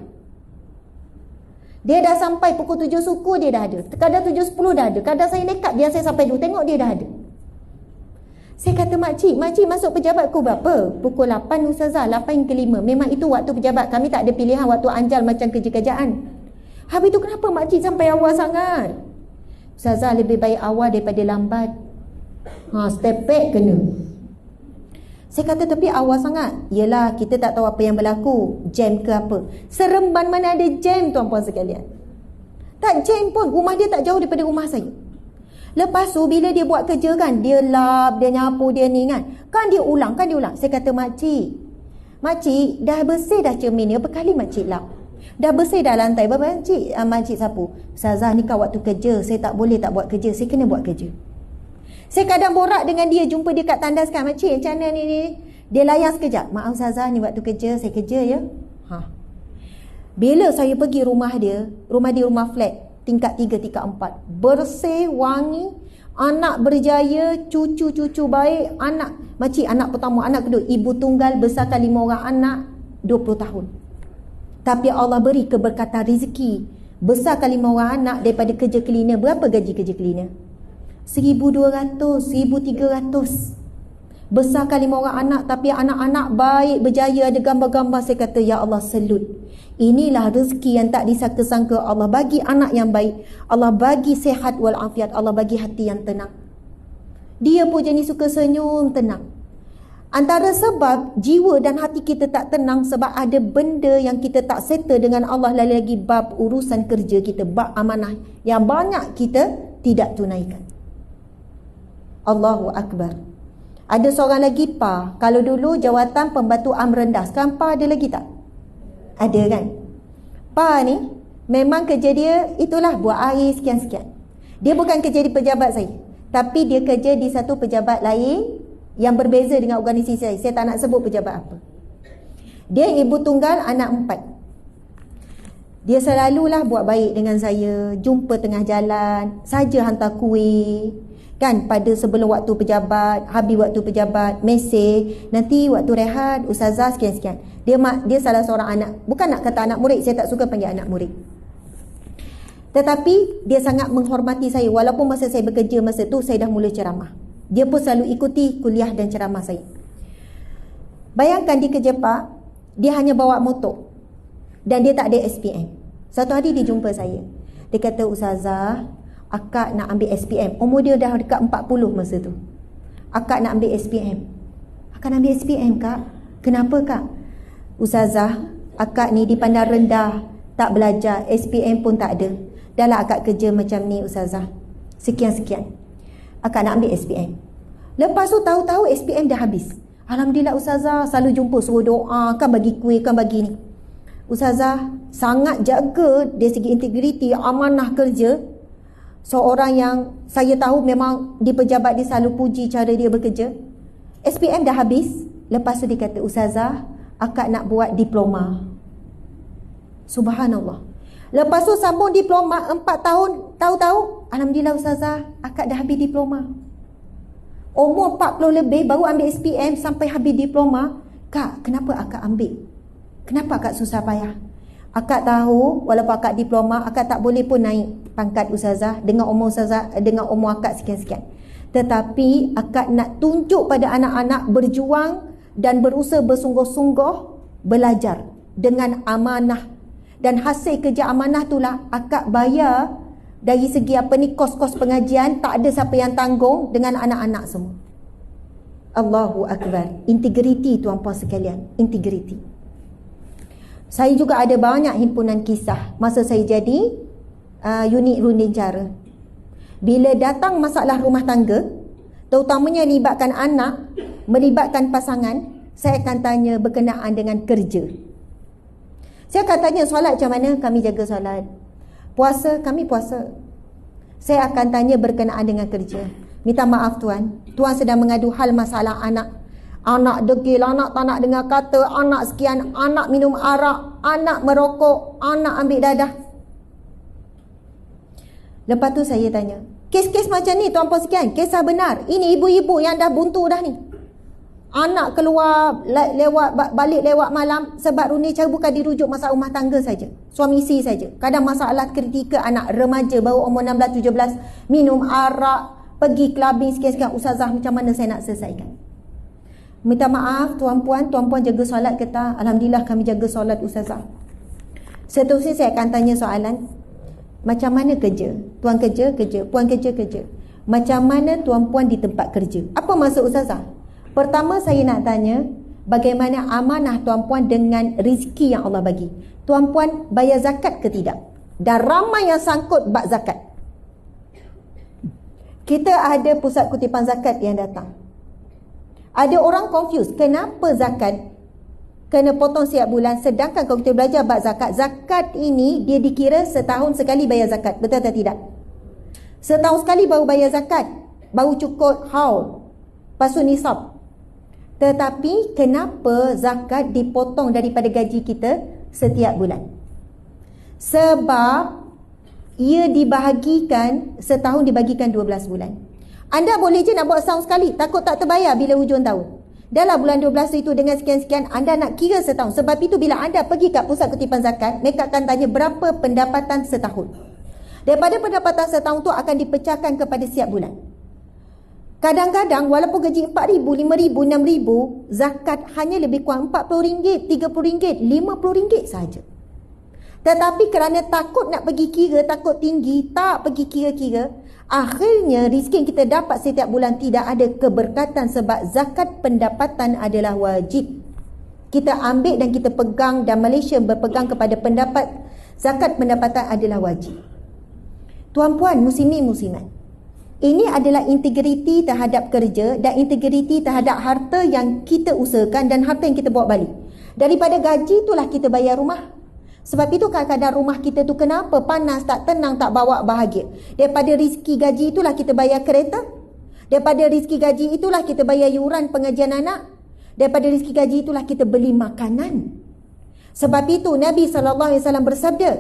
Dia dah sampai pukul 7 suku, dia dah ada. Kadang 7.10 dah ada. Kadang saya nekat, biar saya sampai dulu, tengok dia dah ada. Saya kata, makcik masuk pejabat pukul berapa? Pukul 8 Ustazah, 8 ke 5. Memang itu waktu pejabat. Kami tak ada pilihan waktu anjal macam kerja-kerjaan. Habis tu kenapa makcik sampai awal sangat? Ustazah, lebih baik awal daripada lambat. Step back kena. Saya kata, tapi awal sangat. Yelah, kita tak tahu apa yang berlaku, jam ke apa. Seremban mana ada jam, tuan-puan sekalian. Tak jam pun, rumah dia tak jauh daripada rumah saya. Lepas tu bila dia buat kerja kan, dia lap, dia nyapu, dia ni kan, dia ulang. Saya kata, makcik dah bersih dah cermin ni, berapa kali makcik lap? Dah bersih dah lantai, berapa makcik sapu? Ustazah, ni kan waktu kerja, saya tak boleh tak buat kerja, saya kena buat kerja. Saya kadang borak dengan dia, jumpa dia kat tandas kan, makcik macam mana ni? Dia layan sekejap, maaf Ustazah, ni waktu kerja, saya kerja ya. Bila saya pergi rumah dia rumah flat tingkat 3, tingkat 4, bersih, wangi, anak berjaya, cucu-cucu baik, makcik anak pertama, anak kedua, ibu tunggal, besarkan 5 orang anak, 20 tahun. Tapi Allah beri keberkatan rezeki, besarkan 5 orang anak daripada kerja cleaner. Berapa gaji kerja cleaner? 1,200, 1,300. Besarkan 5 orang anak, tapi anak-anak baik, berjaya, ada gambar-gambar. Saya kata, ya Allah, salute. Inilah rezeki yang tak disangka-sangka. Allah bagi anak yang baik, Allah bagi sehat walafiat, Allah bagi hati yang tenang. Dia pun jenis suka senyum, tenang. Antara sebab jiwa dan hati kita tak tenang sebab ada benda yang kita tak settle dengan Allah, lagi bab urusan kerja kita, bab amanah yang banyak kita tidak tunaikan. Allahu Akbar. Ada seorang lagi PA. Kalau dulu jawatan pembantu am rendah, sekarang PA ada lagi tak? Ada kan? PA ni memang kerja dia itulah buat air sekian-sekian. Dia bukan kerja di pejabat saya, tapi dia kerja di satu pejabat lain yang berbeza dengan organisasi saya. Saya tak nak sebut pejabat apa. Dia ibu tunggal, anak 4. Dia selalulah buat baik dengan saya, jumpa tengah jalan, saja hantar kuih kan, pada sebelum waktu pejabat, habis waktu pejabat, mesej, nanti waktu rehat Ustazah sekian-sekian. Dia salah seorang anak, bukan nak kata anak murid, saya tak suka panggil anak murid, tetapi dia sangat menghormati saya. Walaupun masa saya bekerja masa tu saya dah mula ceramah, dia pun selalu ikuti kuliah dan ceramah saya. Bayangkan di kerja Pak, dia hanya bawa motor dan dia tak ada SPM. Satu hari dia jumpa saya, dia kata, Ustazah, akak nak ambil SPM. Umur dia dah dekat 40 masa tu. Akak nak ambil SPM. Akak nak ambil SPM kak? Kenapa kak? Ustazah, akak ni dipandang rendah, tak belajar, SPM pun tak ada. Dah lah akak kerja macam ni Ustazah, sekian-sekian, akak nak ambil SPM. Lepas tu tahu-tahu SPM dah habis. Alhamdulillah Ustazah, selalu jumpa suruh doa, kan bagi kuih, kan bagi ni. Ustazah sangat jaga dari segi integriti, amanah kerja. Seorang yang saya tahu memang di pejabat dia selalu puji cara dia bekerja. SPM dah habis. Lepas tu dia kata, Ustazah, akak nak buat diploma. Subhanallah. Lepas tu sambung diploma 4 tahun. Tahu-tahu, Alhamdulillah Ustazah, akak dah habis diploma. Umur 40 lebih baru ambil SPM sampai habis diploma. Kak, kenapa akak ambil? Kenapa akak susah payah? Akak tahu walaupun akak diploma, akak tak boleh pun naik pangkat Ustazah dengan umur Ustazah, dengan umur akak sekian-sekian. Tetapi akak nak tunjuk pada anak-anak berjuang dan berusaha bersungguh-sungguh belajar dengan amanah. Dan hasil kerja amanah itulah akak bayar dari segi kos-kos pengajian, tak ada siapa yang tanggung dengan anak-anak semua. Allahu Akbar. Integriti tuan-puan sekalian, integriti. Saya juga ada banyak himpunan kisah masa saya jadi unit runding cara. Bila datang masalah rumah tangga, terutamanya melibatkan anak, melibatkan pasangan, saya akan tanya berkenaan dengan kerja. Saya akan tanya solat macam mana, kami jaga solat. Puasa, kami puasa. Saya akan tanya berkenaan dengan kerja. Minta maaf tuan, tuan sedang mengadu hal masalah anak. Anak degil, anak tak nak dengar kata, anak sekian, anak minum arak, anak merokok, anak ambil dadah. Lepas tu saya tanya, kes-kes macam ni tuan-puan sekian, kisah benar. Ini ibu-ibu yang dah buntu dah ni. Anak keluar balik lewat malam sebab Runi cara bukan dirujuk masalah rumah tangga saja, suami isteri saja. Kadang masalah kritikal anak remaja baru umur 16-17 minum arak, pergi clubbing sekian-sekian. Ustazah, macam mana saya nak selesaikan? Minta maaf tuan-puan jaga solat ke tak? Alhamdulillah kami jaga solat ustazah. Seterusnya saya akan tanya soalan, macam mana kerja? Tuan kerja, puan kerja. Macam mana tuan-puan di tempat kerja? Apa maksud ustazah? Pertama saya nak tanya, bagaimana amanah tuan-puan dengan rezeki yang Allah bagi? Tuan-puan bayar zakat ke tidak? Dan ramai yang sangkut bab zakat. Kita ada pusat kutipan zakat yang datang. Ada orang confuse, kenapa zakat kena potong setiap bulan, sedangkan kalau kita belajar bab zakat, zakat ini dia dikira setahun sekali bayar zakat. Betul atau tidak? Setahun sekali baru bayar zakat, baru cukup haul, lepas tu nisab. Tetapi kenapa zakat dipotong daripada gaji kita setiap bulan? Sebab ia dibahagikan, setahun dibagikan 12 bulan. Anda boleh je nak buat setahun sekali, takut tak terbayar bila hujung tahun. Dalam bulan 12 itu dengan sekian-sekian, anda nak kira setahun. Sebab itu bila anda pergi kat pusat kutipan zakat, mereka akan tanya berapa pendapatan setahun. Daripada pendapatan setahun tu akan dipecahkan kepada setiap bulan. Kadang-kadang walaupun gaji RM4,000, RM5,000, RM6,000, zakat hanya lebih kurang RM40, RM30, RM50 sahaja. Tetapi kerana takut nak pergi kira, takut tinggi, tak pergi kira-kira, akhirnya rezeki yang kita dapat setiap bulan tidak ada keberkatan sebab zakat pendapatan adalah wajib. Kita ambil dan kita pegang, dan Malaysia berpegang kepada pendapat zakat pendapatan adalah wajib. Tuan-puan, muslimin muslimat, ini adalah integriti terhadap kerja dan integriti terhadap harta yang kita usahakan dan harta yang kita bawa balik. Daripada gaji itulah kita bayar rumah. Sebab itu kadang-kadang rumah kita tu kenapa panas, tak tenang, tak bawa bahagia. Daripada rezeki gaji itulah kita bayar kereta. Daripada rezeki gaji itulah kita bayar yuran pengajian anak. Daripada rezeki gaji itulah kita beli makanan. Sebab itu Nabi SAW bersabda,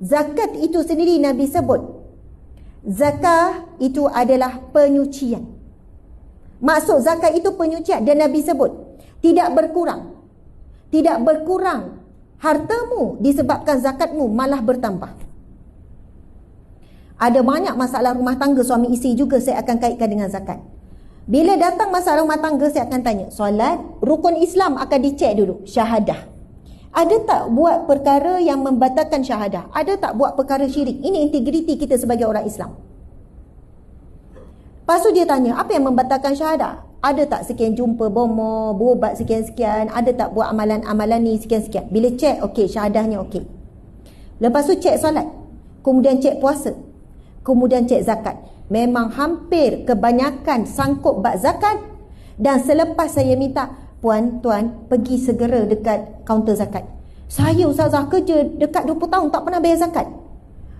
zakat itu sendiri Nabi sebut, zakat itu adalah penyucian. Maksud zakat itu penyucian, dan Nabi sebut tidak berkurang. Tidak berkurang hartamu disebabkan zakatmu, malah bertambah. Ada banyak masalah rumah tangga suami isteri juga saya akan kaitkan dengan zakat. Bila datang masalah rumah tangga saya akan tanya, solat, rukun Islam akan dicek dulu, syahadah. Ada tak buat perkara yang membatalkan syahadah? Ada tak buat perkara syirik? Ini integriti kita sebagai orang Islam. Lepas tu dia tanya, apa yang membatalkan syahadah? Ada tak sekian jumpa bomo, berubat sekian-sekian? Ada tak buat amalan-amalan ni sekian-sekian? Bila cek, okey, syahadahnya okey. Lepas tu cek solat, kemudian cek puasa, kemudian cek zakat. Memang hampir kebanyakan sangkut bab zakat. Dan selepas saya minta, puan, tuan, pergi segera dekat kaunter zakat. Saya ustazah kerja dekat 20 tahun tak pernah bayar zakat.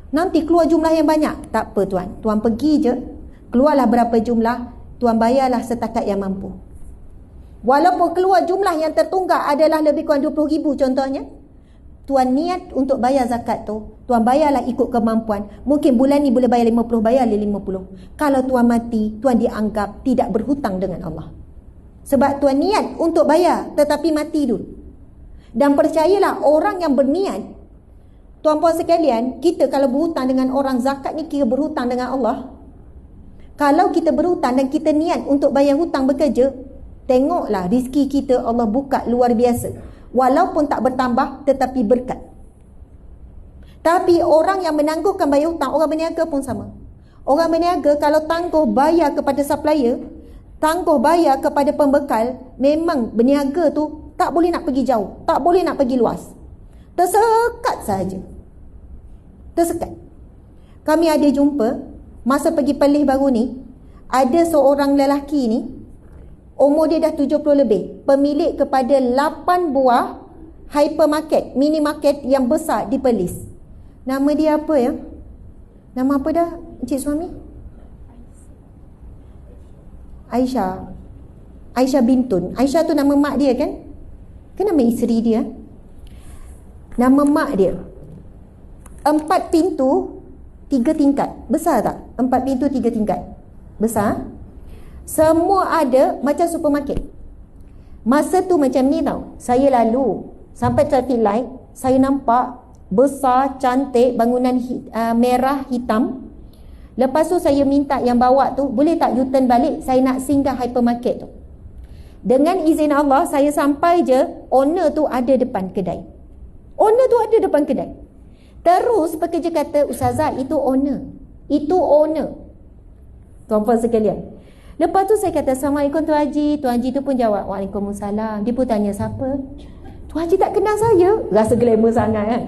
Nanti keluar jumlah yang banyak. Tak apa tuan, tuan pergi je, keluarlah berapa jumlah, tuan bayarlah setakat yang mampu. Walaupun keluar jumlah yang tertunggak adalah lebih kurang 20,000 contohnya, tuan niat untuk bayar zakat tu, tuan bayarlah ikut kemampuan. Mungkin bulan ni boleh bayar 50, bayarlah 50. Kalau tuan mati, tuan dianggap tidak berhutang dengan Allah. Sebab tuan niat untuk bayar, tetapi mati dulu. Dan percayalah, orang yang berniat, tuan-puan sekalian, kita kalau berhutang dengan orang, zakat ni kira berhutang dengan Allah. Kalau kita berhutang dan kita niat untuk bayar hutang bekerja, tengoklah rezeki kita Allah buka luar biasa. Walaupun tak bertambah tetapi berkat. Tapi orang yang menangguhkan bayar hutang, orang berniaga pun sama. Orang berniaga kalau tangguh bayar kepada supplier, tangguh bayar kepada pembekal, memang berniaga tu tak boleh nak pergi jauh, tak boleh nak pergi luas. Tersekat sahaja. Tersekat. Kami ada jumpa masa pergi Perlis baru ni, ada seorang lelaki ni, umur dia dah 70 lebih, pemilik kepada 8 buah hypermarket, minimarket yang besar di Perlis. Nama dia apa ya? Nama apa dah, Encik Suami? Aisyah bintun. Aisyah tu nama mak dia kan? Kan nama isteri dia. Nama mak dia. 4 pintu 3 tingkat. Besar tak? 4 pintu 3 tingkat. Besar. Semua ada macam supermarket. Masa tu macam ni tau. Saya lalu sampai traffic light, saya nampak besar, cantik, bangunan merah hitam. Lepas tu saya minta yang bawa tu, boleh tak U-turn balik, saya nak singgah hypermarket tu. Dengan izin Allah, saya sampai je, owner tu ada depan kedai. Owner tu ada depan kedai. Terus pekerja kata, Ustazah, itu owner. Itu owner. Tuan-puan sekalian. Lepas tu saya kata, Assalamualaikum Tuan Haji. Tuan Haji tu pun jawab, Waalaikumsalam. Dia pun tanya, siapa? Tuan Haji tak kenal saya. Rasa glamour sangat kan?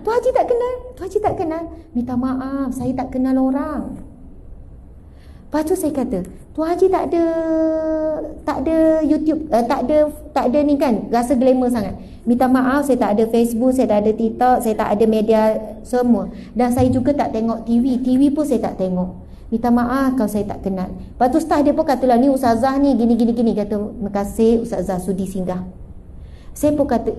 Tuan Haji tak kenal. Tuan Haji tak kenal. Minta maaf, saya tak kenal orang. Lepas tu saya kata, Tuan Haji tak ada YouTube, tak ada ni kan, rasa glamour sangat. Minta maaf, saya tak ada Facebook, saya tak ada TikTok, saya tak ada media semua. Dan saya juga tak tengok TV. TV pun saya tak tengok. Minta maaf kalau saya tak kenal. Lepas tu staff dia pun katalah, ni Ustazah ni gini. Kata, terima kasih Ustazah sudi singgah. Saya pun kata,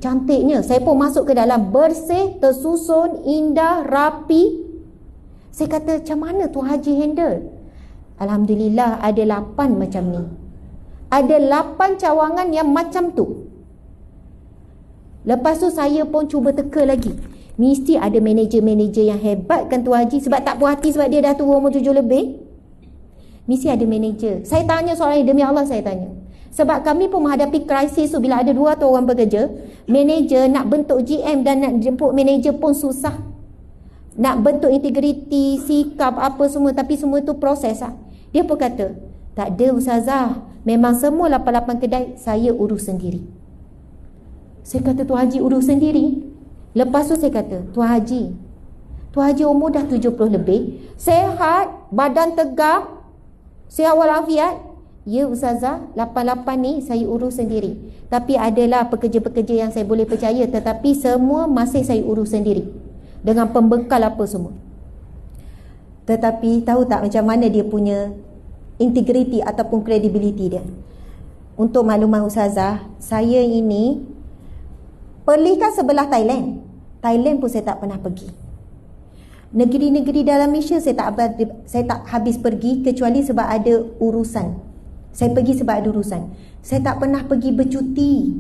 cantiknya. Saya pun masuk ke dalam, bersih, tersusun, indah, rapi. Saya kata, macam mana Tuan Haji handle? Alhamdulillah ada 8 macam ni. Ada 8 cawangan yang macam tu. Lepas tu saya pun cuba teka lagi. Mesti ada manager-manager yang hebat kan Tuan Haji. Sebab tak puas hati sebab dia dah tua umur 7 lebih. Mesti ada manager. Saya tanya soalan ni, demi Allah saya tanya. Sebab kami pun menghadapi krisis tu. Bila ada 2 atau orang bekerja, manager nak bentuk GM dan nak jemput manager pun susah. Nak bentuk integriti, sikap apa semua. Tapi semua tu proses lah. Dia pun kata, tak ada Ustazah, memang semua 8 kedai saya urus sendiri. Saya kata, Tuan Haji urus sendiri? Lepas tu saya kata, Tuan Haji umur dah 70 lebih, sehat, badan tegap, sihat walafiat. Ya Ustazah, 8 ni saya urus sendiri. Tapi adalah pekerja-pekerja yang saya boleh percaya, tetapi semua masih saya urus sendiri, dengan pembekal apa semua. Tetapi tahu tak macam mana dia punya integriti ataupun kredibiliti dia? Untuk makluman Ustazah, saya ini Perlis kan sebelah Thailand. Thailand pun saya tak pernah pergi. Negeri-negeri dalam Malaysia saya tak habis pergi, kecuali sebab ada urusan. Saya pergi sebab ada urusan. Saya tak pernah pergi bercuti.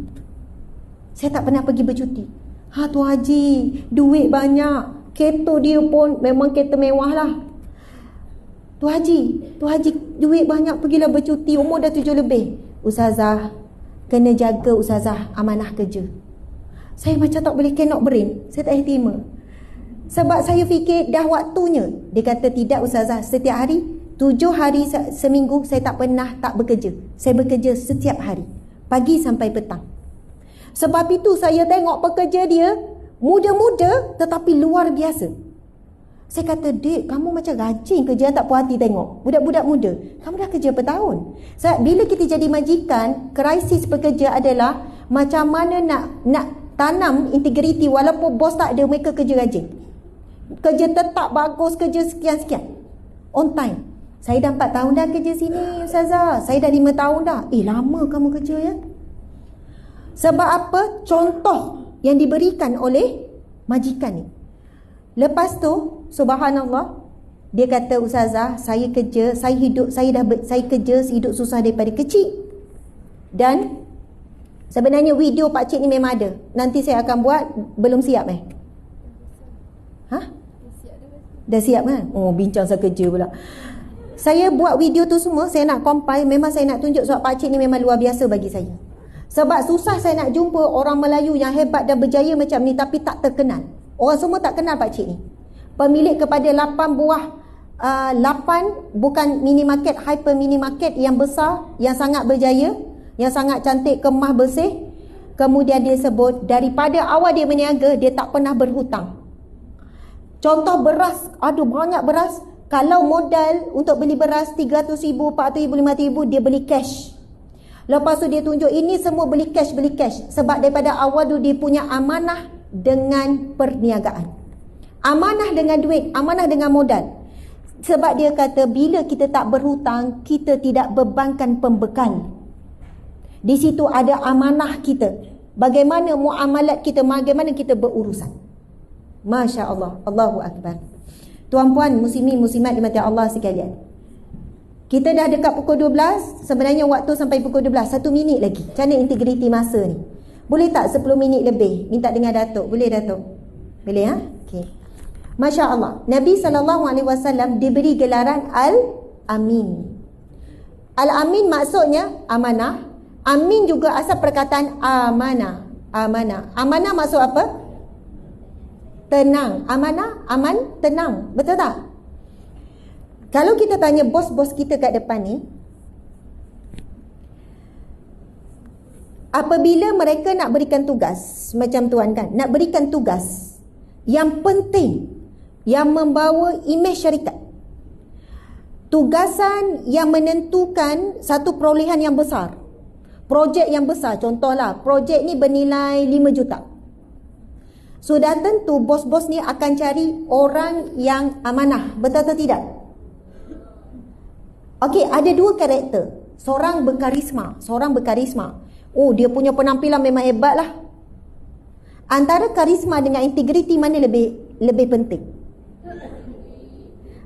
Tuan Haji, duit banyak, kereta dia pun memang kereta mewah lah. Tuan Haji duit banyak, pergilah bercuti, umur dah 7 lebih. Ustazah, kena jaga Ustazah amanah kerja. Saya macam tak boleh cannot brain. Saya tak terima. Sebab saya fikir dah waktunya. Dia kata tidak Ustazah, setiap hari 7 hari seminggu saya tak pernah tak bekerja. Saya bekerja setiap hari, pagi sampai petang. Sebab itu saya tengok pekerja dia muda-muda tetapi luar biasa. Saya kata, Dek, kamu macam rajin kerja, tak puas hati tengok budak-budak muda. Kamu dah kerja bertahun. Sebab bila kita jadi majikan, krisis pekerja adalah macam mana nak tanam integriti. Walaupun bos tak ada, mereka kerja rajin, kerja tetap bagus, kerja sekian-sekian, on time. Saya dah 4 tahun dah kerja sini Ustazah. Saya dah 5 tahun dah. Lama kamu kerja ya. Sebab apa? Contoh yang diberikan oleh majikan ni. Lepas tu, subhanallah, dia kata, Ustazah, saya kerja, saya kerja hidup susah daripada kecil. Dan sebenarnya video pakcik ni memang ada. Nanti saya akan buat, belum siap Dah siap kan? Oh, bincang saya kerja pula. Saya buat video tu semua, saya nak compile, memang saya nak tunjuk sebab pakcik ni memang luar biasa bagi saya. Sebab susah saya nak jumpa orang Melayu yang hebat dan berjaya macam ni tapi tak terkenal. Orang semua tak kenal pakcik ni. Pemilik kepada 8 buah 8 bukan minimarket, hyper minimarket yang besar, yang sangat berjaya, yang sangat cantik, kemah, bersih. Kemudian dia sebut daripada awal dia berniaga, dia tak pernah berhutang. Contoh beras, banyak beras. Kalau modal untuk beli beras 300,000, 400,000, 500,000, dia beli cash. Lepas tu dia tunjuk ini semua beli cash. Sebab daripada awal tu dia punya amanah dengan perniagaan. Amanah dengan duit, amanah dengan modal. Sebab dia kata bila kita tak berhutang, kita tidak bebankan pembekal. Di situ ada amanah kita. Bagaimana muamalat kita, bagaimana kita berurusan. Masya Allah, Allahu Akbar. Tuan-puan, muslimin, muslimat dimati Allah sekalian. Kita dah dekat pukul 12. Sebenarnya waktu sampai pukul 12, 1 minit lagi. Macam mana integriti masa ni? Boleh tak 10 minit lebih? Minta dengar Datuk. Boleh Datuk? Boleh ha? Okey. Masya Allah. Nabi SAW diberi gelaran Al-Amin. Al-Amin maksudnya amanah. Amin juga asal perkataan amanah. Amanah. Amanah maksud apa? Tenang. Amanah, aman, tenang. Betul tak? Kalau kita tanya bos-bos kita kat depan ni, apabila mereka nak berikan tugas, macam tuan kan, nak berikan tugas yang penting, yang membawa imej syarikat, tugasan yang menentukan satu perolehan yang besar, projek yang besar, contohlah projek ni bernilai 5 juta. Sudah tentu bos-bos ni akan cari orang yang amanah. Betul atau tidak? Okey, ada 2 karakter. Seorang berkarisma, seorang berkarisma. Oh, dia punya penampilan memang hebat lah. Antara karisma dengan integriti mana lebih penting?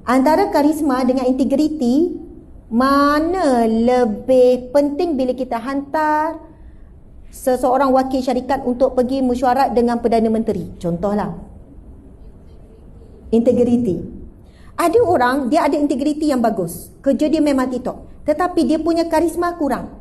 Antara karisma dengan integriti mana lebih penting bila kita hantar seseorang wakil syarikat untuk pergi mesyuarat dengan Perdana Menteri? Contohlah, integriti. Ada orang, dia ada integriti yang bagus. Kerja dia memang TikTok. Tetapi dia punya karisma kurang.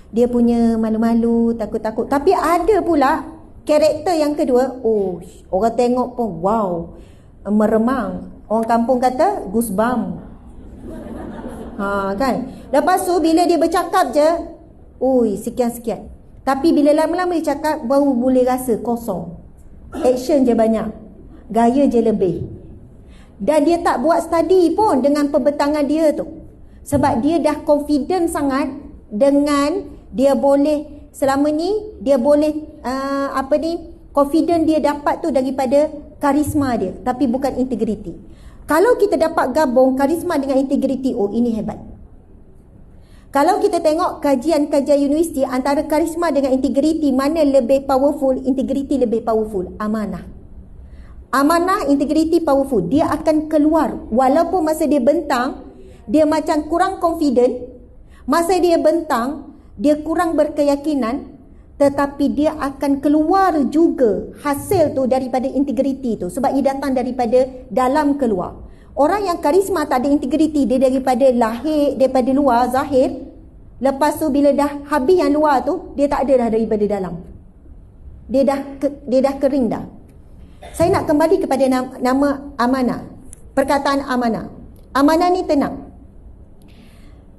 Dia punya malu-malu, takut-takut. Tapi ada pula karakter yang kedua. Oh, orang tengok pun wow, meremang. Orang kampung kata goosebump. Kan? Lepas tu bila dia bercakap je, ui, sekian-sekian. Tapi bila lama-lama dia cakap, baru boleh rasa kosong. Action je banyak, gaya je lebih. Dan dia tak buat study pun dengan pembentangan dia tu. Sebab dia dah confident sangat dengan dia boleh, selama ni dia boleh confident dia dapat tu daripada karisma dia, tapi bukan integriti. Kalau kita dapat gabung karisma dengan integriti, oh ini hebat. Kalau kita tengok kajian-kajian universiti, antara karisma dengan integriti mana lebih powerful? Integriti lebih powerful. Amanah, integriti powerful. Dia akan keluar. Walaupun masa dia bentang, dia macam kurang confident. Masa dia bentang, dia kurang berkeyakinan. Tetapi dia akan keluar juga hasil tu daripada integriti tu. Sebab ia datang daripada dalam keluar. Orang yang karisma tak ada integriti, dia daripada lahir, daripada luar, zahir. Lepas tu bila dah habis yang luar tu, dia tak ada dah daripada dalam. Dia dah kering dah. Saya nak kembali kepada nama amanah. Perkataan amanah. Amanah ni tenang.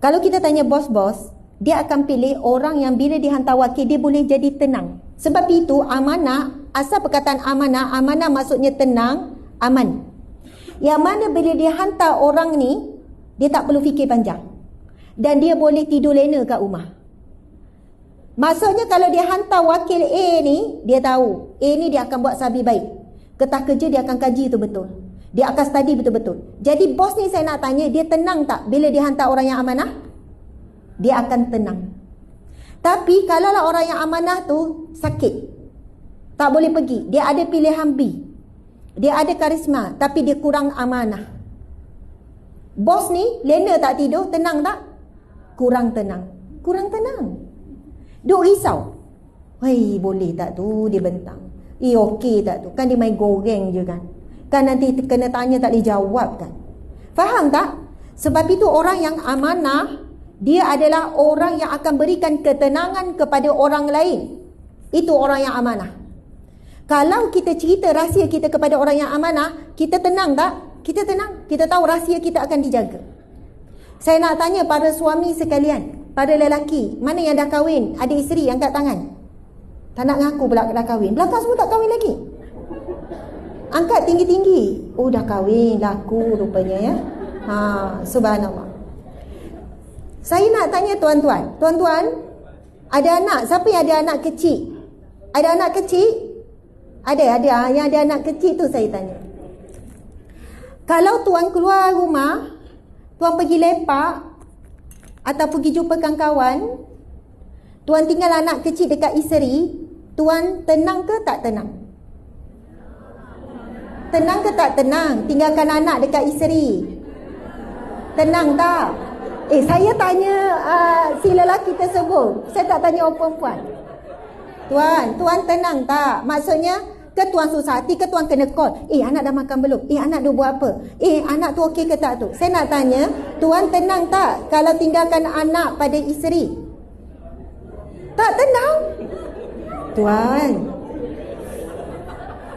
Kalau kita tanya bos-bos, dia akan pilih orang yang bila dihantar wakil, dia boleh jadi tenang. Sebab itu amanah, asal perkataan amanah, amanah maksudnya tenang, aman. Yang mana bila dia hantar orang ni, dia tak perlu fikir panjang. Dan dia boleh tidur lena kat rumah. Maksudnya kalau dia hantar wakil A ni, dia tahu A ni dia akan buat sabi baik. Ketah kerja dia akan kaji tu betul. Dia akan study betul-betul. Jadi bos ni saya nak tanya, dia tenang tak bila dia hantar orang yang amanah? Dia akan tenang. Tapi kalaulah orang yang amanah tu sakit, tak boleh pergi, dia ada pilihan B, dia ada karisma tapi dia kurang amanah. Bos ni lena tak tidur, tenang tak? Kurang tenang. Kurang tenang. Duk risau. Hei, boleh tak tu dia bentang? Okey tak tu? Kan dia main goreng je kan? Kan nanti kena tanya tak boleh jawab kan? Faham tak? Sebab itu orang yang amanah, dia adalah orang yang akan berikan ketenangan kepada orang lain. Itu orang yang amanah. Kalau kita cerita rahsia kita kepada orang yang amanah, kita tenang tak? Kita tenang. Kita tahu rahsia kita akan dijaga. Saya nak tanya para suami sekalian, para lelaki, mana yang dah kahwin, ada isteri, angkat tangan. Tak nak ngaku pula dah kahwin. Belakang semua tak kahwin lagi. Angkat tinggi-tinggi. Oh, dah kahwin, laku rupanya ya. Subhanallah. Saya nak tanya tuan-tuan. Tuan-tuan, ada anak? Siapa yang ada anak kecil? Ada anak kecil? Ada. Yang ada anak kecil tu saya tanya. Kalau tuan keluar rumah, tuan pergi lepak atau pergi jumpa kawan-kawan, tuan tinggal anak kecil dekat isteri, tuan tenang ke tak tenang? Tenang ke tak tenang? Tinggalkan anak dekat isteri. Tenang tak? Saya tanya si lelaki tersebut. Saya tak tanya orang perempuan. Tuan tenang tak? Maksudnya, ke tuan susah hati, ke tuan kena call. Anak dah makan belum? Anak dah buat apa? Anak tu okey ke tak tu? Saya nak tanya, tuan tenang tak kalau tinggalkan anak pada isteri? Tak tenang. Tuan,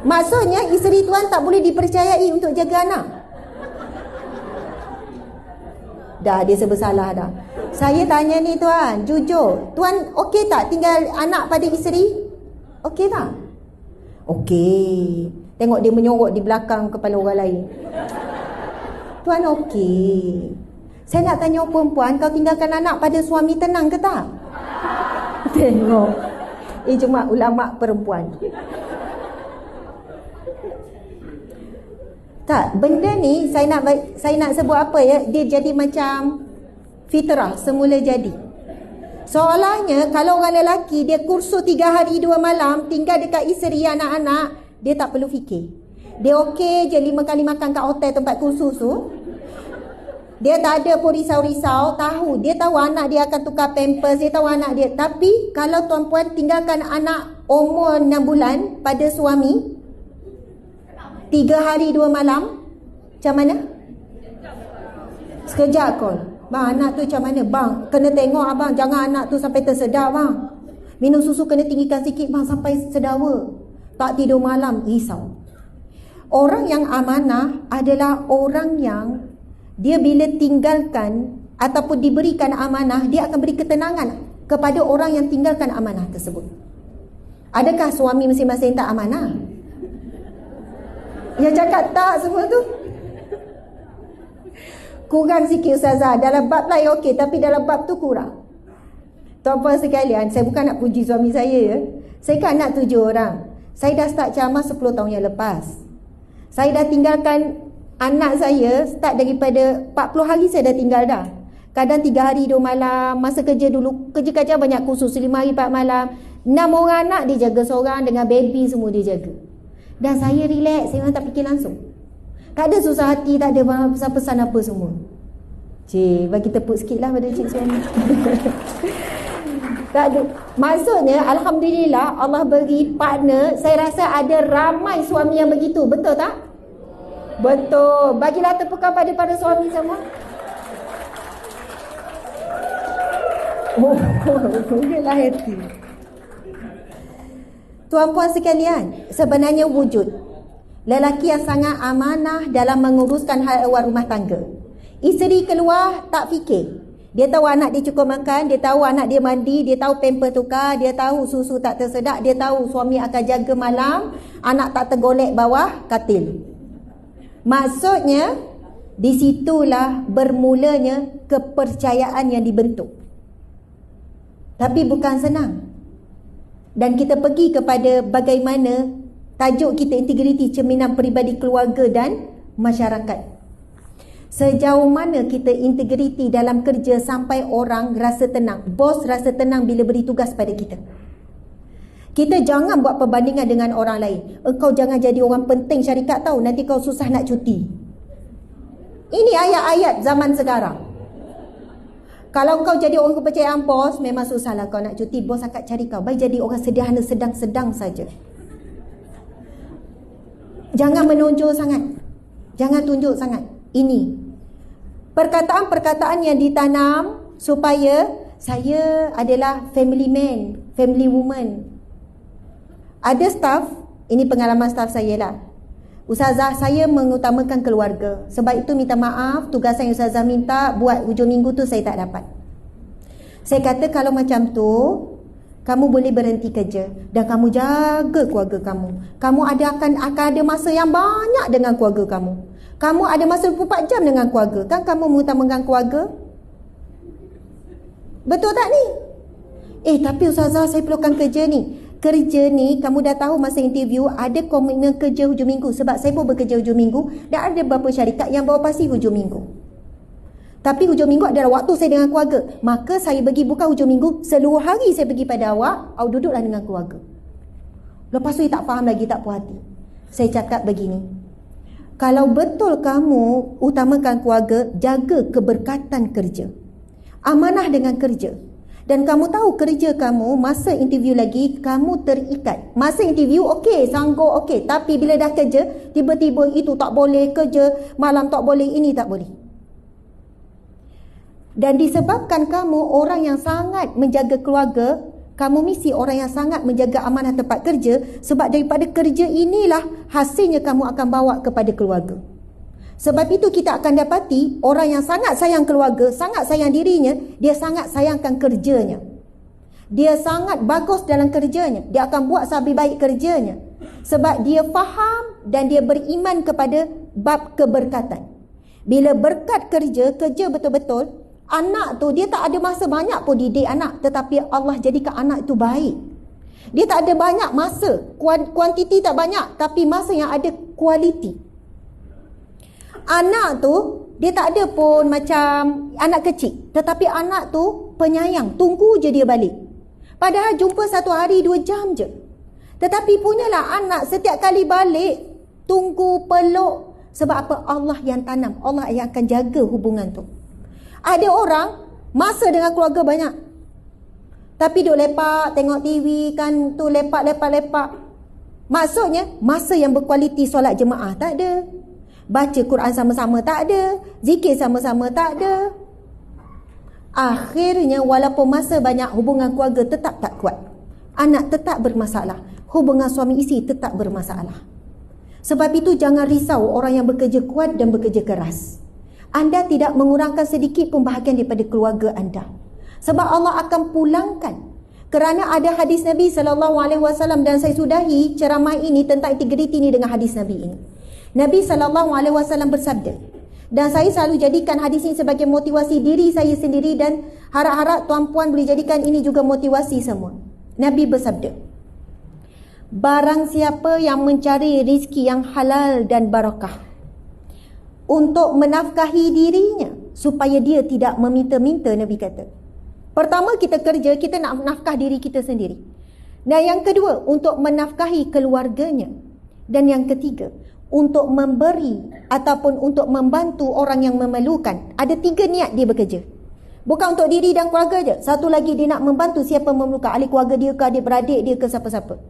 maksudnya isteri tuan tak boleh dipercayai untuk jaga anak? Dah, dia bersalah dah. Saya tanya ni tuan, jujur, tuan okey tak tinggal anak pada isteri? Okey tak? Okey. Tengok dia menyorok di belakang kepala orang lain. Tuan okey. Saya nak tanya orang perempuan, kau tinggalkan anak pada suami tenang ke tak? Tengok. Cuma ulama perempuan. Tak, benda ni saya nak sebut apa ya, dia jadi macam fitrah, semula jadi. Soalnya kalau orang lelaki dia kursus 3 hari 2 malam tinggal dekat isteri anak-anak, dia tak perlu fikir. Dia okey je 5 kali makan kat hotel tempat kursus tu. Dia tak ada pun risau-risau, dia tahu anak dia akan tukar pampers, dia tahu anak dia. Tapi kalau tuan puan tinggalkan anak umur 6 bulan pada suami 3 hari 2 malam, macam mana? Sekejap call. Bang, anak tu macam mana? Bang, kena tengok abang, jangan anak tu sampai tersedak bang. Minum susu kena tinggikan sikit bang sampai sedawa. Tak tidur malam, risau. Orang yang amanah adalah orang yang dia bila tinggalkan ataupun diberikan amanah, dia akan beri ketenangan kepada orang yang tinggalkan amanah tersebut. Adakah suami masing-masing tak amanah? Yang cakap tak semua tu kurang sikit Ustazah. Dalam bab lain okey, tapi dalam bab tu kurang. Tuan-puan sekalian, saya bukan nak puji suami saya ya. Saya kan anak 7 orang. Saya dah start ceramah 10 tahun yang lepas. Saya dah tinggalkan anak saya start daripada 40 hari saya dah tinggal dah. Kadang 3 hari 2 malam. Masa kerja dulu, kerja banyak khusus 5 hari 4 malam. 6 orang anak dia jaga seorang, dengan baby semua dia jaga. Dan saya relax, saya memang tak fikir langsung. Tak ada susah hati, tak ada pesan-pesan apa semua. Cik, bagi tepuk sikit lah pada cik suami. Tak ada. Maksudnya, Alhamdulillah Allah beri partner. Saya rasa ada ramai suami yang begitu. Betul tak? Betul. Bagilah tepukan pada para suami semua. Mungkinlah hati. Tuan-puan sekalian, sebenarnya wujud lelaki yang sangat amanah dalam menguruskan hal ehwal rumah tangga. Isteri keluar tak fikir. Dia tahu anak dia cukup makan, dia tahu anak dia mandi, dia tahu pamper tukar, dia tahu susu tak tersedak, dia tahu suami akan jaga malam, anak tak tergolek bawah katil. Maksudnya, disitulah bermulanya kepercayaan yang dibentuk. Tapi bukan senang. Dan kita pergi kepada bagaimana tajuk kita integriti, cerminan peribadi keluarga dan masyarakat. Sejauh mana kita integriti dalam kerja sampai orang rasa tenang, bos rasa tenang bila beri tugas pada kita. Kita jangan buat perbandingan dengan orang lain. Engkau jangan jadi orang penting syarikat tahu, nanti kau susah nak cuti. Ini ayat-ayat zaman sekarang. Kalau kau jadi orang kepercayaan bos, memang susahlah kau nak cuti. Bos akan cari kau. Baik jadi orang sederhana, sedang-sedang saja. Jangan menonjol sangat. Jangan tunjuk sangat. Ini perkataan-perkataan yang ditanam supaya saya adalah family man, family woman. Ada staff, ini pengalaman staff saya lah. Ustazah, saya mengutamakan keluarga. Sebab itu minta maaf, tugasan yang Ustazah minta buat hujung minggu tu saya tak dapat. Saya kata kalau macam tu, kamu boleh berhenti kerja dan kamu jaga keluarga kamu. Kamu akan ada masa yang banyak dengan keluarga kamu. Kamu ada masa 24 jam dengan keluarga. Kan kamu mengutamakan keluarga? Betul tak ni? Tapi Ustazah, saya perlukan kerja ni. kerja ni, kamu dah tahu masa interview ada komitmen kerja hujung minggu. Sebab saya pun bekerja hujung minggu dan ada beberapa syarikat yang bawa pasti hujung minggu. Tapi hujung minggu adalah waktu saya dengan keluarga. Maka saya pergi bukan hujung minggu, seluruh hari saya pergi pada awak duduklah dengan keluarga. Lepas tu dia tak faham lagi, tak puas hati. Saya cakap begini, kalau betul kamu utamakan keluarga, jaga keberkatan kerja, amanah dengan kerja. Dan kamu tahu kerja kamu, masa interview lagi, kamu terikat. Masa interview okey, sanggup okey. Tapi bila dah kerja, tiba-tiba itu tak boleh kerja, malam tak boleh, ini tak boleh. Dan disebabkan kamu orang yang sangat menjaga keluarga, kamu mesti orang yang sangat menjaga amanah tempat kerja, sebab daripada kerja inilah hasilnya kamu akan bawa kepada keluarga. Sebab itu kita akan dapati orang yang sangat sayang keluarga, sangat sayang dirinya, dia sangat sayangkan kerjanya. Dia sangat bagus dalam kerjanya, dia akan buat sehabis baik kerjanya. Sebab dia faham dan dia beriman kepada bab keberkatan. Bila berkat kerja betul-betul, anak tu dia tak ada masa banyak pun didik anak, tetapi Allah jadikan anak itu baik. Dia tak ada banyak masa, kuantiti tak banyak, tapi masa yang ada kualiti. Anak tu dia tak ada pun macam anak kecil, tetapi anak tu penyayang, tunggu je dia balik. Padahal jumpa 1 hari 2 jam je, tetapi punyalah anak setiap kali balik tunggu, peluk. Sebab apa? Allah yang tanam, Allah yang akan jaga hubungan tu. Ada orang masa dengan keluarga banyak, tapi duk lepak, tengok TV kan, tu lepak. Maksudnya masa yang berkualiti solat jemaah tak ada, baca Quran sama-sama tak ada, zikir sama-sama tak ada. Akhirnya walaupun masa banyak, hubungan keluarga tetap tak kuat. Anak tetap bermasalah, hubungan suami isteri tetap bermasalah. Sebab itu jangan risau orang yang bekerja kuat dan bekerja keras. Anda tidak mengurangkan sedikit pun bahagian daripada keluarga anda. Sebab Allah akan pulangkan. Kerana ada hadis Nabi SAW, dan saya sudahi ceramah ini tentang integriti ini dengan hadis Nabi ini. Nabi SAW bersabda, dan saya selalu jadikan hadis ini sebagai motivasi diri saya sendiri, dan harap-harap tuan-puan boleh jadikan ini juga motivasi semua. Nabi bersabda, barang siapa yang mencari rizki yang halal dan barakah untuk menafkahi dirinya, supaya dia tidak meminta-minta, Nabi kata. Pertama, kita kerja, kita nak nafkah diri kita sendiri. Dan yang kedua, untuk menafkahi keluarganya. Dan yang ketiga, untuk memberi ataupun untuk membantu orang yang memerlukan. Ada 3 niat dia bekerja. Bukan untuk diri dan keluarga je. Satu lagi, dia nak membantu siapa memerlukan, ahli keluarga dia ke, adik-beradik dia ke, siapa-siapa.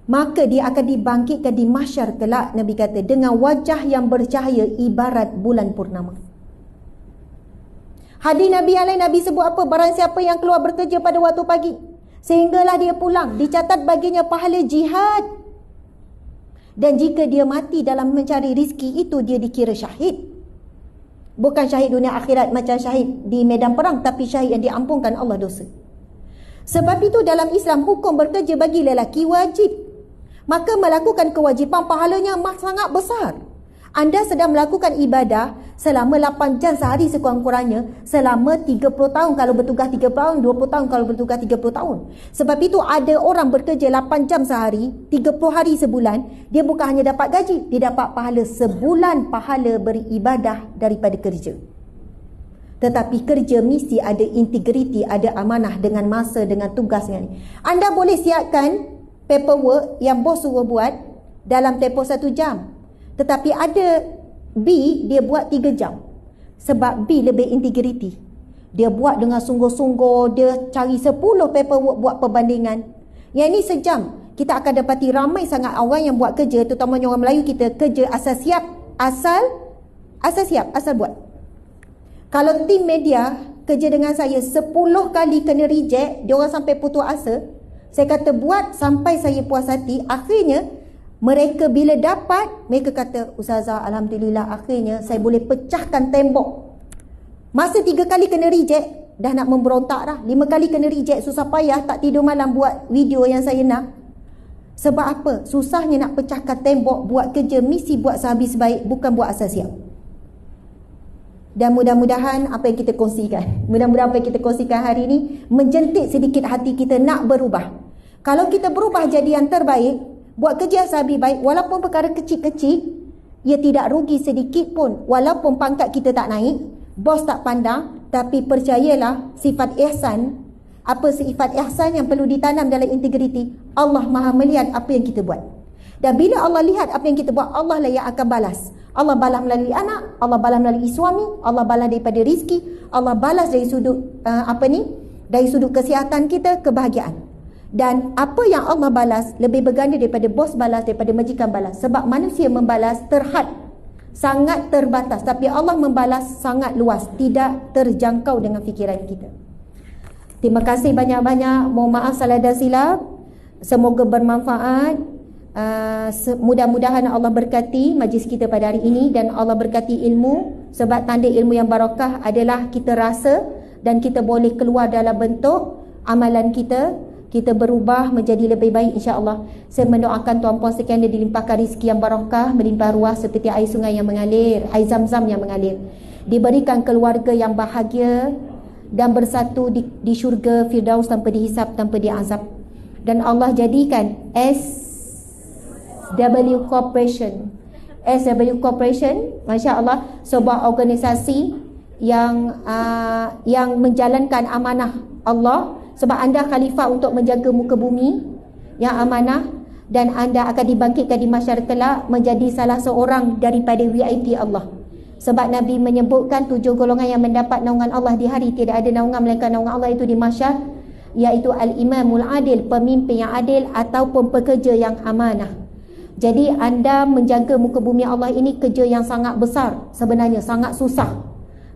Maka dia akan dibangkitkan di mahsyar kelak, Nabi kata, dengan wajah yang bercahaya ibarat bulan purnama. Hadis Nabi yang lain, Nabi sebut apa? Barang siapa yang keluar bekerja pada waktu pagi, sehinggalah dia pulang, dicatat baginya pahala jihad. Dan jika dia mati dalam mencari rizki itu, dia dikira syahid. Bukan syahid dunia akhirat macam syahid di medan perang, tapi syahid yang diampunkan Allah dosa. Sebab itu dalam Islam, hukum bekerja bagi lelaki wajib. Maka melakukan kewajipan pahalanya sangat besar. Anda sedang melakukan ibadah selama 8 jam sehari sekurang-kurangnya, selama 30 tahun kalau bertugas 30 tahun, 20 tahun kalau bertugas 30 tahun. Sebab itu ada orang bekerja 8 jam sehari, 30 hari sebulan, dia bukan hanya dapat gaji, dia dapat pahala sebulan pahala beribadah daripada kerja. Tetapi kerja mesti ada integriti, ada amanah dengan masa, dengan tugasnya. Anda boleh siapkan paperwork yang bos suruh buat dalam tempoh 1 jam. Tetapi ada B, dia buat 3 jam. Sebab B lebih integriti. Dia buat dengan sungguh-sungguh, dia cari 10 paperwork buat perbandingan. Yang ini sejam. Kita akan dapati ramai sangat orang yang buat kerja, terutamanya orang Melayu kita, kerja asal siap, asal buat. Kalau tim media kerja dengan saya 10 kali kena reject, dia orang sampai putus asa. Saya kata buat sampai saya puas hati. Akhirnya mereka bila dapat, mereka kata, Ustazah, alhamdulillah akhirnya saya boleh pecahkan tembok. Masa 3 kali kena reject, dah nak memberontak dah. 5 kali kena reject, susah payah tak tidur malam buat video yang saya nak. Sebab apa? Susahnya nak pecahkan tembok, buat kerja mesti buat sehabis baik, bukan buat asal siap. Dan mudah-mudahan apa yang kita kongsikan, mudah-mudahan apa yang kita kongsikan hari ini menjentik sedikit hati kita nak berubah. Kalau kita berubah jadi yang terbaik, buat kerja lebih baik, walaupun perkara kecil-kecil, ia tidak rugi sedikit pun. Walaupun pangkat kita tak naik, bos tak pandang, tapi percayalah sifat ihsan, apa sifat ihsan yang perlu ditanam dalam integriti, Allah Maha melihat apa yang kita buat. Dan bila Allah lihat apa yang kita buat, Allah lah yang akan balas. Allah balas melalui anak, Allah balas melalui suami, Allah balas daripada rizki, Allah balas dari sudut dari sudut kesihatan kita, kebahagiaan. Dan apa yang Allah balas lebih berganda daripada bos balas, daripada majikan balas. Sebab manusia membalas terhad, sangat terbatas, tapi Allah membalas sangat luas, tidak terjangkau dengan fikiran kita. Terima kasih banyak-banyak. Mohon maaf salah dan silap. Semoga bermanfaat. Mudah-mudahan Allah berkati majlis kita pada hari ini, dan Allah berkati ilmu. Sebab tanda ilmu yang barakah adalah kita rasa, dan kita boleh keluar dalam bentuk amalan kita. Kita berubah menjadi lebih baik, insya-Allah. Saya mendoakan tuan-puan sekalian dilimpahkan rezeki yang barakah, melimpah ruah seperti air sungai yang mengalir, air zam-zam yang mengalir. Diberikan keluarga yang bahagia dan bersatu di syurga Firdaus tanpa dihisap, tanpa diazab. Dan Allah jadikan SW Corporation, masya-Allah, sebuah organisasi yang menjalankan amanah Allah. Sebab anda khalifah untuk menjaga muka bumi yang amanah, dan anda akan dibangkitkan di masyarakat kelak menjadi salah seorang daripada VIP Allah. Sebab Nabi menyebutkan 7 golongan yang mendapat naungan Allah di hari tidak ada naungan melainkan naungan Allah itu di masyar, iaitu al-imamul adil, pemimpin yang adil ataupun pekerja yang amanah. Jadi anda menjaga muka bumi Allah ini kerja yang sangat besar, sebenarnya sangat susah.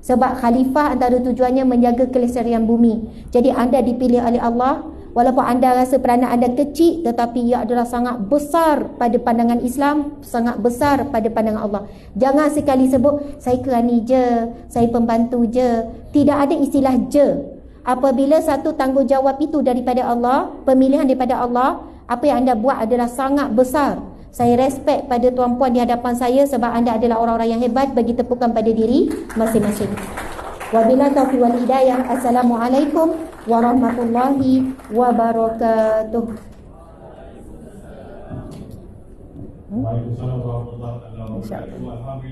Sebab khalifah antara tujuannya menjaga kelestarian bumi. Jadi anda dipilih oleh Allah, walaupun anda rasa peranan anda kecil, tetapi ia adalah sangat besar pada pandangan Islam, sangat besar pada pandangan Allah. Jangan sekali sebut saya kerani je, saya pembantu je. Tidak ada istilah je. Apabila satu tanggungjawab itu daripada Allah, pemilihan daripada Allah, apa yang anda buat adalah sangat besar. Saya respect pada tuan-puan di hadapan saya sebab anda adalah orang-orang yang hebat. Bagi tepukan pada diri masing-masing. Wabillahi taufiq wal hidayah. Assalamualaikum warahmatullahi wabarakatuh. Waalaikumsalam warahmatullahi wabarakatuh. Alhamdulillah.